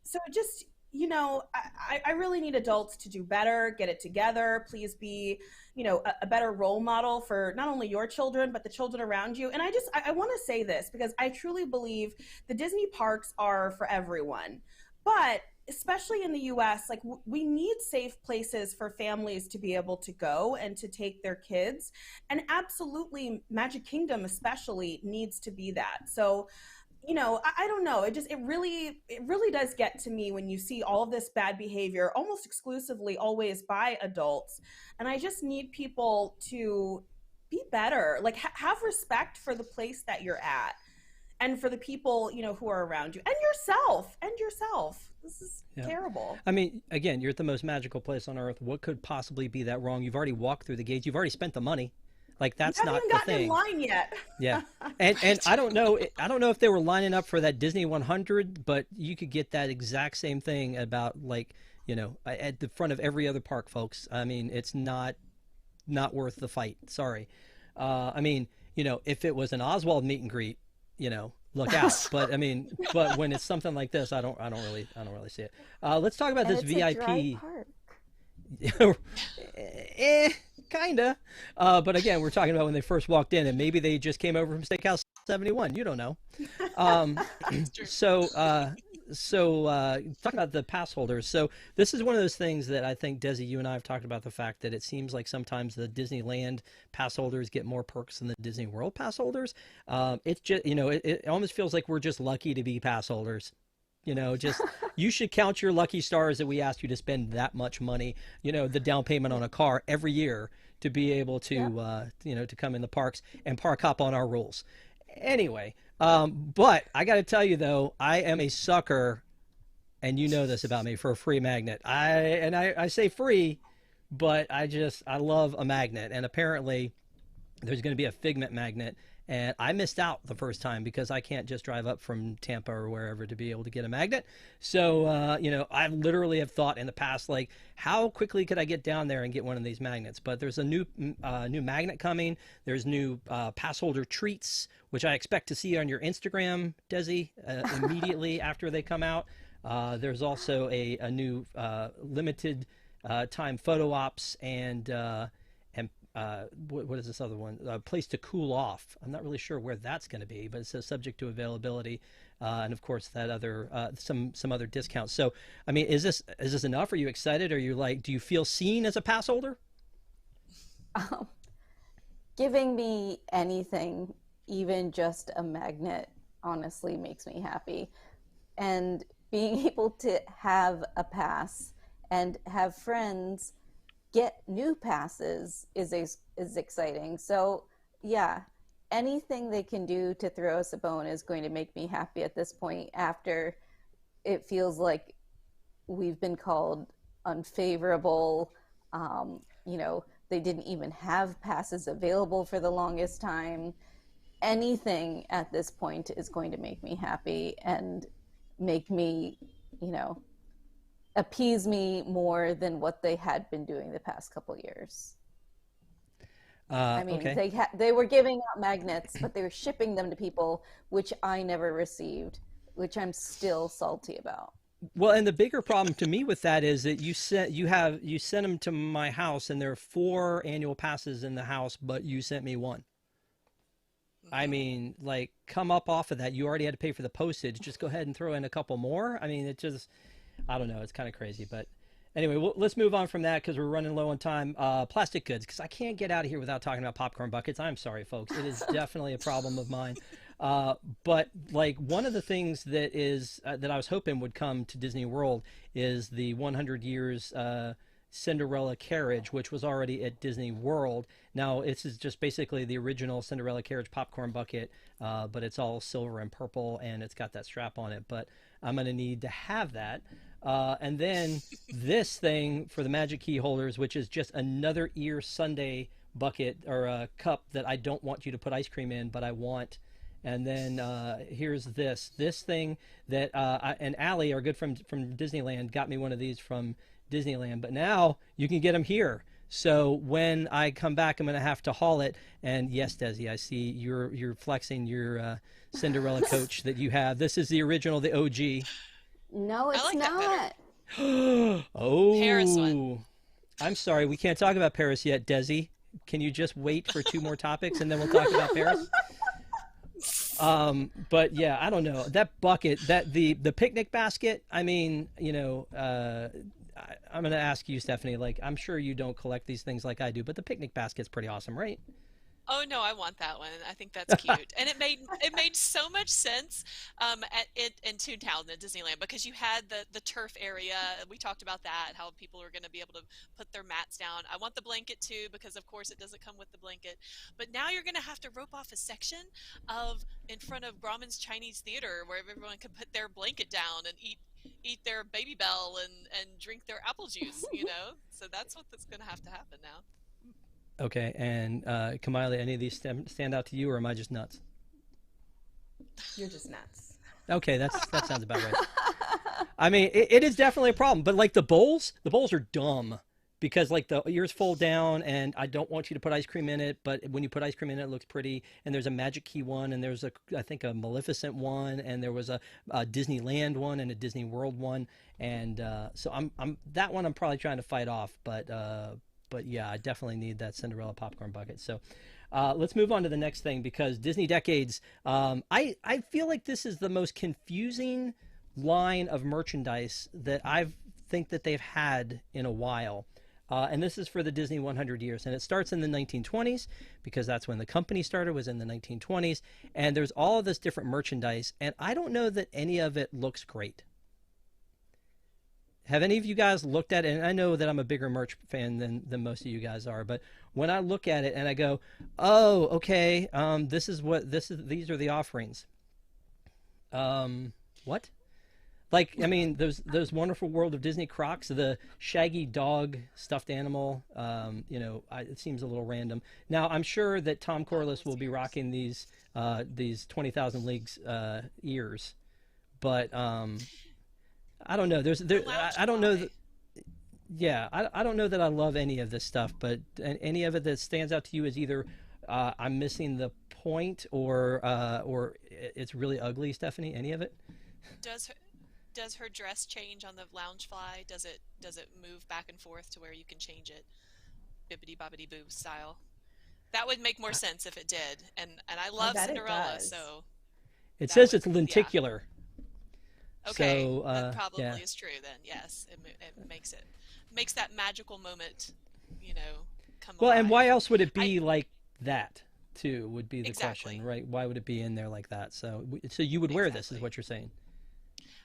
so it just, I really need adults to do better, get it together. Please be, a better role model for not only your children, but the children around you. And I want to say this because I truly believe the Disney parks are for everyone. But especially in the US, like we need safe places for families to be able to go and to take their kids. And absolutely Magic Kingdom especially needs to be that. So, I don't know. It really does get to me when you see all of this bad behavior almost exclusively always by adults. And I just need people to be better, like have respect for the place that you're at and for the people, who are around you and yourself. This is terrible. I mean, again, you're at the most magical place on earth. What could possibly be that wrong? You've already walked through the gates. You've already spent the money. Like that's not the thing. You haven't even gotten in line yet. Yeah, and I don't know if they were lining up for that Disney 100, but you could get that exact same thing about at the front of every other park, folks. I mean, it's not worth the fight. Sorry. I mean, if it was an Oswald meet and greet, look out. But I mean, but when it's something like this, I don't really see it. Let's talk about this VIP. Kinda. But again, we're talking about when they first walked in, and maybe they just came over from Steakhouse 71. You don't know. So talking about the pass holders. So this is one of those things that I think, Desi, you and I have talked about, the fact that it seems like sometimes the Disneyland pass holders get more perks than the Disney World pass holders. It's just, it almost feels like we're just lucky to be pass holders. You should count your lucky stars that we asked you to spend that much money, the down payment on a car every year to be able to, to come in the parks and park hop on our rules. Anyway, but I got to tell you, though, I am a sucker, and you know this about me, for a free magnet. I say free, but I love a magnet. And apparently there's going to be a Figment magnet. And I missed out the first time because I can't just drive up from Tampa or wherever to be able to get a magnet. So, I literally have thought in the past, like, how quickly could I get down there and get one of these magnets? But there's a new magnet coming. There's new pass holder treats, which I expect to see on your Instagram, Desi, immediately after they come out. There's also a new limited time photo ops and what is this other one? A place to cool off. I'm not really sure where that's going to be, but it says subject to availability, and of course that other some other discounts. So, I mean, is this enough? Are you excited? Are you do you feel seen as a pass holder? Giving me anything, even just a magnet, honestly makes me happy. And being able to have a pass and have friends get new passes is exciting. So yeah, anything they can do to throw us a bone is going to make me happy at this point, after it feels like we've been called unfavorable. They didn't even have passes available for the longest time. Anything at this point is going to make me happy and make me, appease me more than what they had been doing the past couple years. Okay. They were giving out magnets, but they were shipping them to people, which I never received, which I'm still salty about. Well, and the bigger problem to me with that is that you sent them to my house, and there are 4 annual passes in the house, but you sent me 1. I mean, like, come up off of that. You already had to pay for the postage. Just go ahead and throw in a couple more. I mean, I don't know. It's kind of crazy. But anyway, let's move on from that because we're running low on time. Plastic goods, because I can't get out of here without talking about popcorn buckets. I'm sorry, folks. It is definitely a problem of mine. But like, one of the things that I was hoping would come to Disney World is the 100 years Cinderella carriage, which was already at Disney World. Now, this is just basically the original Cinderella carriage popcorn bucket, but it's all silver and purple, and it's got that strap on it. But I'm going to need to have that. And then this thing for the Magic Key holders, which is just another ear sundae bucket or a cup that I don't want you to put ice cream in, but I want. And then here's this thing that and Allie, our good friend from Disneyland, got me one of these from Disneyland, but now you can get them here. So when I come back, I'm going to have to haul it. And yes, Desi, I see you're flexing your Cinderella coach that you have. This is the original, the OG. No, it's like not. Oh, Paris one. I'm sorry, we can't talk about Paris yet, Desi. Can you just wait for 2 more topics and then we'll talk about Paris? But yeah, I don't know. That bucket, the picnic basket, I mean, you know, I'm going to ask you, Stephanie, like, I'm sure you don't collect these things like I do, but the picnic basket's pretty awesome, right? Oh no, I want that one. I think that's cute, and it made so much sense in Toontown at Disneyland, because you had the turf area. We talked about that, how people are going to be able to put their mats down. I want the blanket too, because of course it doesn't come with the blanket. But now you're going to have to rope off a section in front of Grauman's Chinese Theater, where everyone can put their blanket down and eat their Baby Bell and drink their apple juice. You know, so that's what's going to happen now. Okay, and Kamila, any of these stand out to you, or am I just nuts? You're just nuts. Okay, that sounds about right. I mean, it is definitely a problem, but like the bowls are dumb, because like the ears fold down, and I don't want you to put ice cream in it, but when you put ice cream in it, it looks pretty. And there's a Magic Key one, and there's I think a Maleficent one, and there was a Disneyland one and a Disney World one, and so I'm that one I'm probably trying to fight off, but yeah, I definitely need that Cinderella popcorn bucket. So let's move on to the next thing, because Disney Decades, I feel like this is the most confusing line of merchandise that I think that they've had in a while. And this is for the Disney 100 years. And it starts in the 1920s, because that's when the company started, was in the 1920s. And there's all of this different merchandise. And I don't know that any of it looks great. Have any of you guys looked at it? And I know that I'm a bigger merch fan than most of you guys are, but when I look at it and I go, oh, okay, these are the offerings. What? Like, I mean, those Wonderful World of Disney Crocs, the shaggy dog stuffed animal, you know, it seems a little random. Now, I'm sure that Tom Corliss will be rocking these 20,000 Leagues ears, but I don't know. I don't know. Yeah, I don't know that I love any of this stuff, but any of it that stands out to you is either I'm missing the point, or it's really ugly. Stephanie, any of it? Does her dress change on the Loungefly? Does it move back and forth to where you can change it, bibbidi bobbidi boo style? That would make more sense if it did. And I love Cinderella, so it says it's lenticular. Yeah. Okay, so, that probably yeah. is true then. Yes, it makes that magical moment, you know, come alive. And why else would it be like that? Too would be the Exactly. question, right? Why would it be in there like that? So you would wear this, is what you're saying?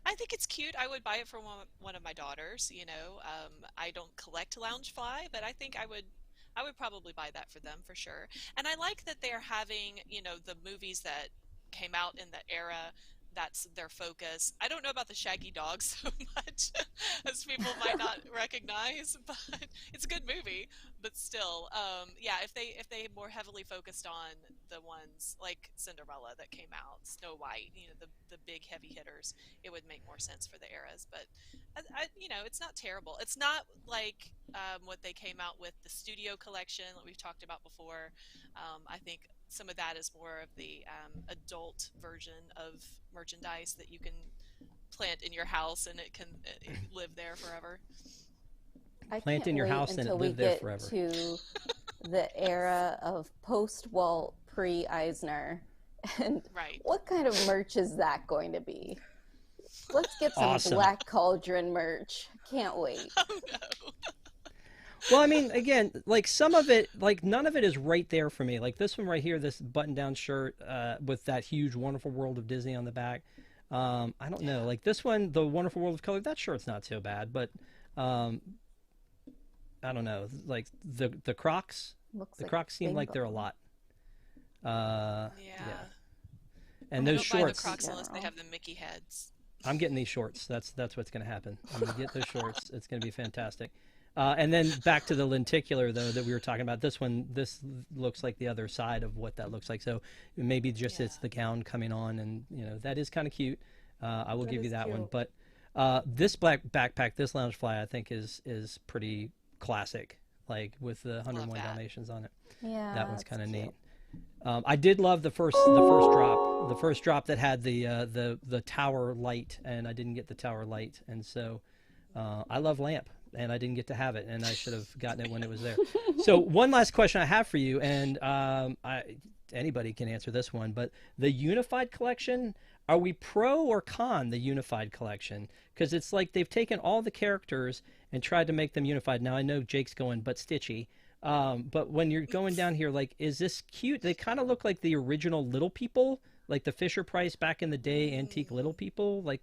I think it's cute. I would buy it for one of my daughters. You know, I don't collect Loungefly, but I think I would probably buy that for them for sure. And I like that they're having, you know, the movies that came out in the era. That's their focus. I don't know about the shaggy dog so much, as people might not recognize, but it's a good movie. But still, yeah, if they more heavily focused on the ones like Cinderella that came out, Snow White, you know, the big heavy hitters, it would make more sense for the eras. But you know, it's not terrible. It's not like what they came out with, the studio collection that we've talked about before. I think some of that is more of the adult version of merchandise that you can plant in your house and it can live there forever. Plant in your house and it live there forever. To the era of post-Walt, pre-Eisner, and right. What kind of merch is that going to be? Let's get some Awesome. Black Cauldron merch. Can't wait. Oh no. Well, I mean, again, like some of it, like none of it is right there for me. Like this one right here, this button-down shirt with that huge Wonderful World of Disney on the back. I don't know. Like this one, the Wonderful World of Color, that shirt's not so bad, but I don't know, like the Crocs. Looks The like Crocs seem like they're a Bimbo. lot. Yeah. And I those don't buy the shorts. Crocs unless they have the Mickey heads. I'm getting these shorts. That's what's going to happen. I'm going to get those shorts. It's going to be fantastic. And then back to the lenticular though that we were talking about. This looks like the other side of what that looks like. So maybe just it's the gown coming on, and that is kind of cute. I will give you that one. But this black backpack, this Loungefly, I think is pretty classic, like with the 101 Dalmatians on it. Yeah, That one's kind of cute. neat. I did love the first drop. The first drop that had the tower light, and I didn't get the tower light, and so I love lamp, and I didn't get to have it, and I should have gotten it when it was there. So one last question I have for you, and anybody can answer this one, but the Unified Collection, are we pro or con the Unified Collection? Because it's like they've taken all the characters and tried to make them unified. Now I know Jake's going, but Stitchy. But when you're going down here, like, is this cute? They kind of look like the original Little People, like the Fisher-Price back in the day antique Little People. Like,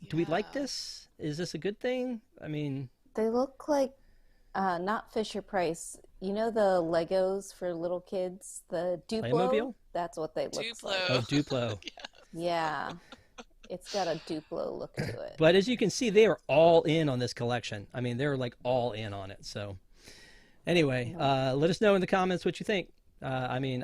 do we like this? Is this a good thing? I mean, They look like not Fisher Price. You know the Legos for little kids, the Duplo? Playmobil? That's what they look like. Oh, Duplo. Yeah. It's got a Duplo look to it. But as you can see, they are all in on this collection. I mean, they're like all in on it. So anyway, let us know in the comments what you think. I mean,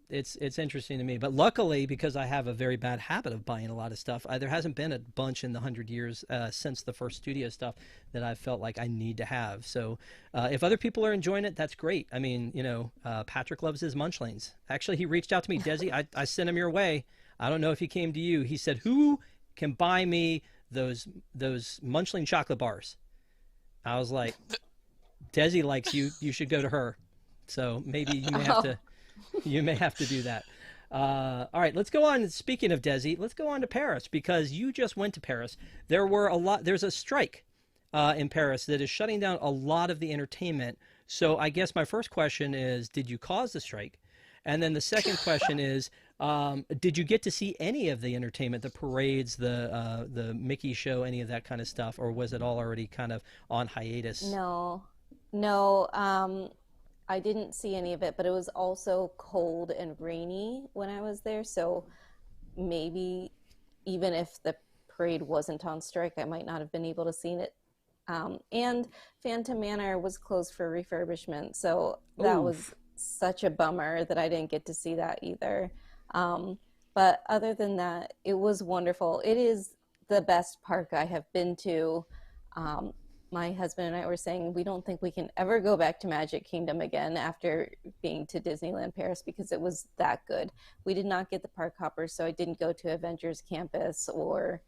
it's interesting to me. But luckily, because I have a very bad habit of buying a lot of stuff, there hasn't been a bunch in the 100 years since the first studio stuff that I felt like I need to have. So if other people are enjoying it, that's great. I mean, Patrick loves his Munchlings. Actually, he reached out to me, Desi. I sent him your way. I don't know if he came to you. He said, "Who can buy me those Munchling chocolate bars?" I was like, "Desi likes you. You should go to her." So maybe you may have to. You may have to do that. All right, let's go on. Speaking of Desi, let's go on to Paris, because you just went to Paris. There's a strike in Paris that is shutting down a lot of the entertainment. So I guess my first question is, did you cause the strike? And then the second question is, did you get to see any of the entertainment, the parades, the Mickey show, any of that kind of stuff, or was it all already kind of on hiatus? No. I didn't see any of it, but it was also cold and rainy when I was there, so maybe even if the parade wasn't on strike, I might not have been able to see it. And Phantom Manor was closed for refurbishment, so that was such a bummer that I didn't get to see that either. But other than that, it was wonderful. It is the best park I have been to. My husband and I were saying we don't think we can ever go back to Magic Kingdom again after being to Disneyland Paris, because it was that good. We did not get the park hoppers, so I didn't go to Avengers Campus or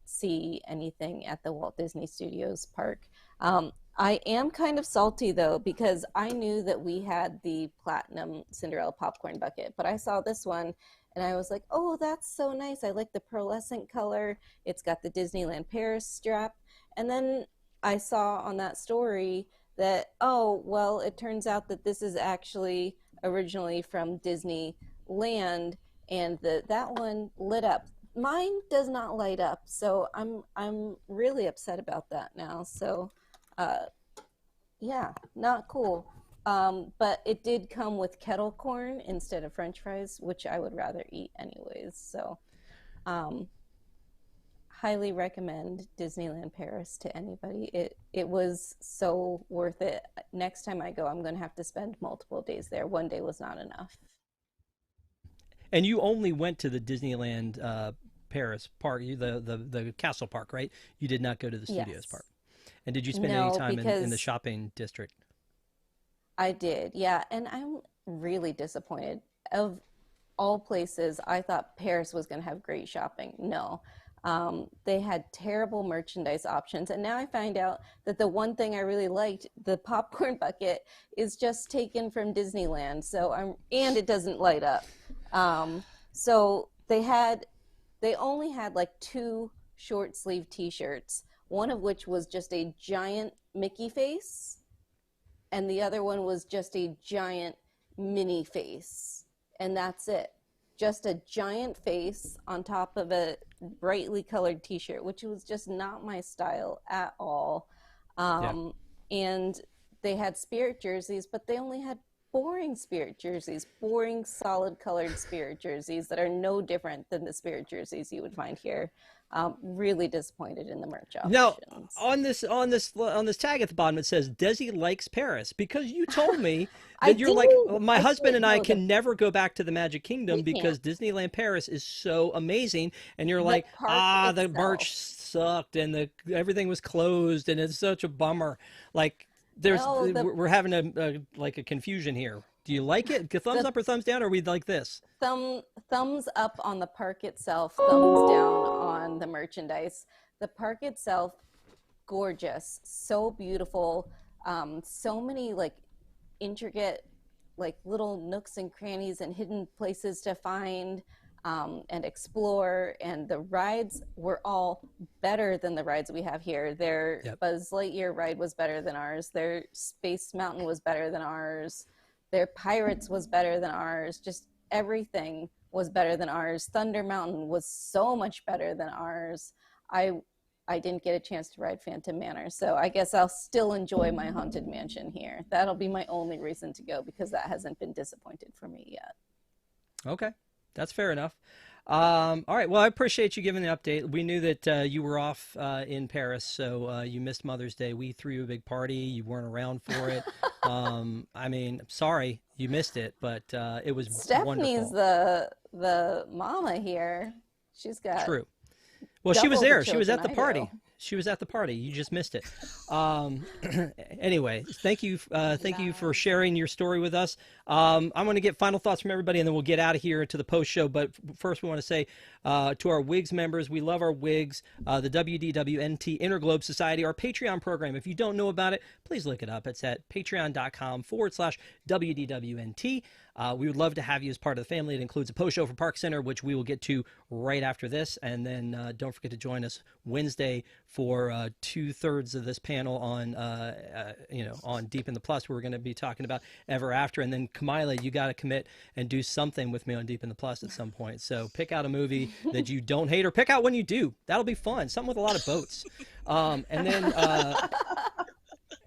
see anything at the Walt Disney Studios park. I am kind of salty though, because I knew that we had the Platinum Cinderella popcorn bucket, but I saw this one and I was like, oh, that's so nice. I like the pearlescent color. It's got the Disneyland Paris strap. And then I saw on that story that, oh, well, it turns out that this is actually originally from Disneyland, and that one lit up. Mine does not light up, so I'm really upset about that now. So, yeah, not cool. But it did come with kettle corn instead of French fries, which I would rather eat anyways. So, highly recommend Disneyland Paris to anybody. It was so worth it. Next time I go, I'm going to have to spend multiple days there. One day was not enough. And you only went to the Disneyland Paris park, the Castle Park, right? You did not go to the Studios Park. And did you spend any time in the shopping district? I did, yeah. And I'm really disappointed. Of all places, I thought Paris was going to have great shopping. No. They had terrible merchandise options, and now I find out that the one thing I really liked, the popcorn bucket, is just taken from Disneyland. So and it doesn't light up. So they only had like 2 short sleeve T-shirts, one of which was just a giant Mickey face, and the other one was just a giant Minnie face, and that's it. Just a giant face on top of a brightly colored T-shirt, which was just not my style at all. And they had Spirit jerseys, but they only had boring Spirit jerseys, boring solid colored Spirit jerseys that are no different than the Spirit jerseys you would find here. Really disappointed in the merch options. Now, on this tag at the bottom, it says Desi likes Paris, because you told me that you're like, my husband and I can never go back to the Magic Kingdom because Disneyland Paris is so amazing, and you're like, the merch sucked and everything was closed and it's such a bummer. Like, we're having a confusion here. Do you like it? Thumbs up or thumbs down, or we like this? Thumbs up on the park itself, thumbs down on the merchandise. The park itself, gorgeous, so beautiful. So many like intricate, like little nooks and crannies and hidden places to find and explore. And the rides were all better than the rides we have here. Their Buzz Lightyear ride was better than ours. Their Space Mountain was better than ours. Their Pirates was better than ours. Just everything was better than ours. Thunder Mountain was so much better than ours. I didn't get a chance to ride Phantom Manor, so I guess I'll still enjoy my Haunted Mansion here. That'll be my only reason to go, because that hasn't been disappointed for me yet. Okay, that's fair enough. All right, well, I appreciate you giving the update. We knew that you were off in Paris, so you missed Mother's Day. We threw you a big party. You weren't around for it. I mean, sorry you missed it, but it was Stephanie's wonderful. the mama here. She's got True. Well, she was there. She was at the party. She was at the party. You just missed it. Anyway, thank you for sharing your story with us. I'm going to get final thoughts from everybody, and then we'll get out of here to the post show. But first, we want to say to our WIGS members, we love our WIGS, the WDWNT Interglobe Society, our Patreon program. If you don't know about it, please look it up. It's at patreon.com/WDWNT. We would love to have you as part of the family. It includes a post show for ParksCenter, which we will get to right after this. And then don't forget to join us Wednesday for 2/3 of this panel on, on Deep in the Plus, where we're going to be talking about Ever After. And then, Kamila, you got to commit and do something with me on Deep in the Plus at some point. So pick out a movie that you don't hate, or pick out one you do. That'll be fun. Something with a lot of boats.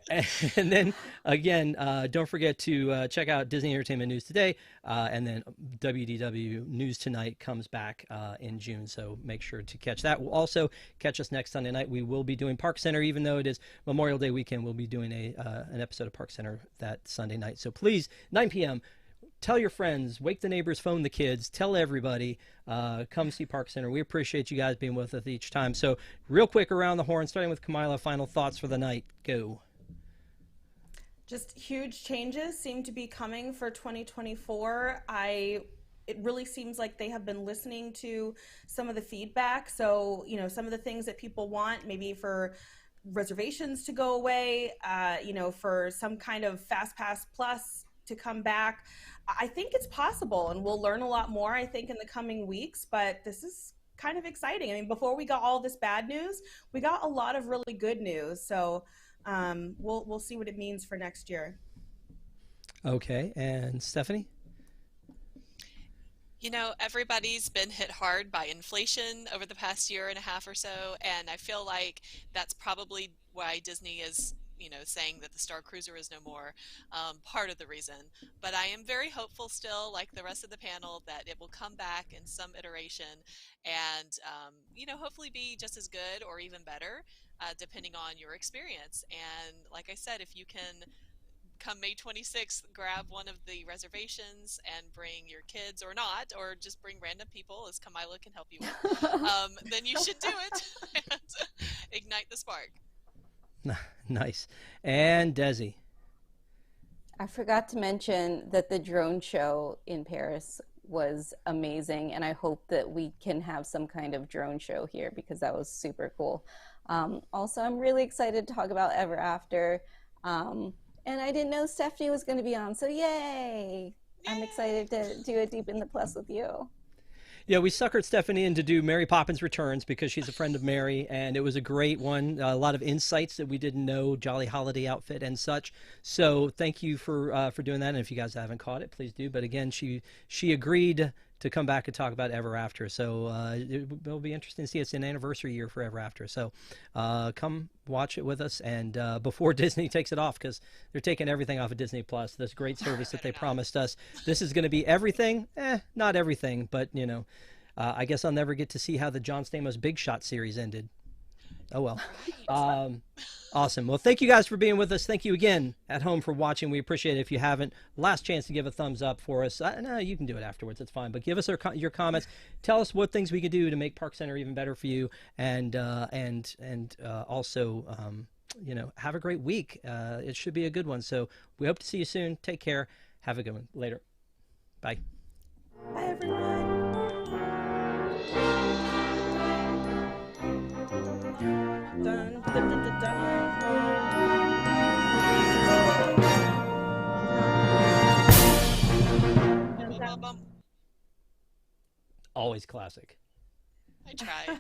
And then again, don't forget to check out Disney Entertainment News Today, and then WDW News Tonight comes back in June, so make sure to catch that. We'll also catch us next Sunday night. We will be doing ParksCenter, even though it is Memorial Day weekend. We'll be doing an episode of ParksCenter that Sunday night. So please, 9 p.m., tell your friends, wake the neighbors, phone the kids, tell everybody, come see ParksCenter. We appreciate you guys being with us each time. So real quick, around the horn, starting with Kamila, final thoughts for the night. Go. Just huge changes seem to be coming for 2024. It really seems like they have been listening to some of the feedback. So, some of the things that people want, maybe for reservations to go away, for some kind of Fast Pass Plus to come back. I think it's possible, and we'll learn a lot more, I think, in the coming weeks, but this is kind of exciting. I mean, before we got all this bad news, we got a lot of really good news. So we'll see what it means for next year. Okay, and Stephanie? Everybody's been hit hard by inflation over the past year and a half or so, and I feel like that's probably why Disney is, saying that the Starcruiser is no more, part of the reason. But I am very hopeful still, like the rest of the panel, that it will come back in some iteration and, hopefully be just as good or even better, depending on your experience. And like I said, if you can come May 26th, grab one of the reservations and bring your kids, or not, or just bring random people, as Kamila can help you with, then you should do it and ignite the spark. Nice. And Desi? I forgot to mention that the drone show in Paris was amazing, and I hope that we can have some kind of drone show here, because that was super cool. Also, I'm really excited to talk about Ever After. And I didn't know Stephanie was going to be on, so yay! I'm excited to do a Deep in the Plus with you. Yeah, we suckered Stephanie in to do Mary Poppins Returns because she's a friend of Mary, and it was a great one. A lot of insights that we didn't know, Jolly Holiday outfit and such. So thank you for doing that. And if you guys haven't caught it, please do. But again, she agreed to come back and talk about Ever After. So it'll be interesting to see. It's an anniversary year for Ever After. So come watch it with us, and before Disney takes it off, because they're taking everything off of Disney Plus, this great service that they promised us. This is going to be everything. Not everything, but you know, I guess I'll never get to see how the John Stamos Big Shot series ended. Oh well. Awesome. Well, thank you guys for being with us. Thank you again at home for watching. We appreciate it. If you haven't, last chance to give a thumbs up for us. No, you can do it afterwards. It's fine. But give us your comments. Tell us what things we can do to make ParksCenter even better for you, and also you know, have a great week. It should be a good one. So we hope to see you soon. Take care. Have a good one. Later. Bye. Bye, everyone. Dun, dun, dun, dun, dun. Always classic. I try.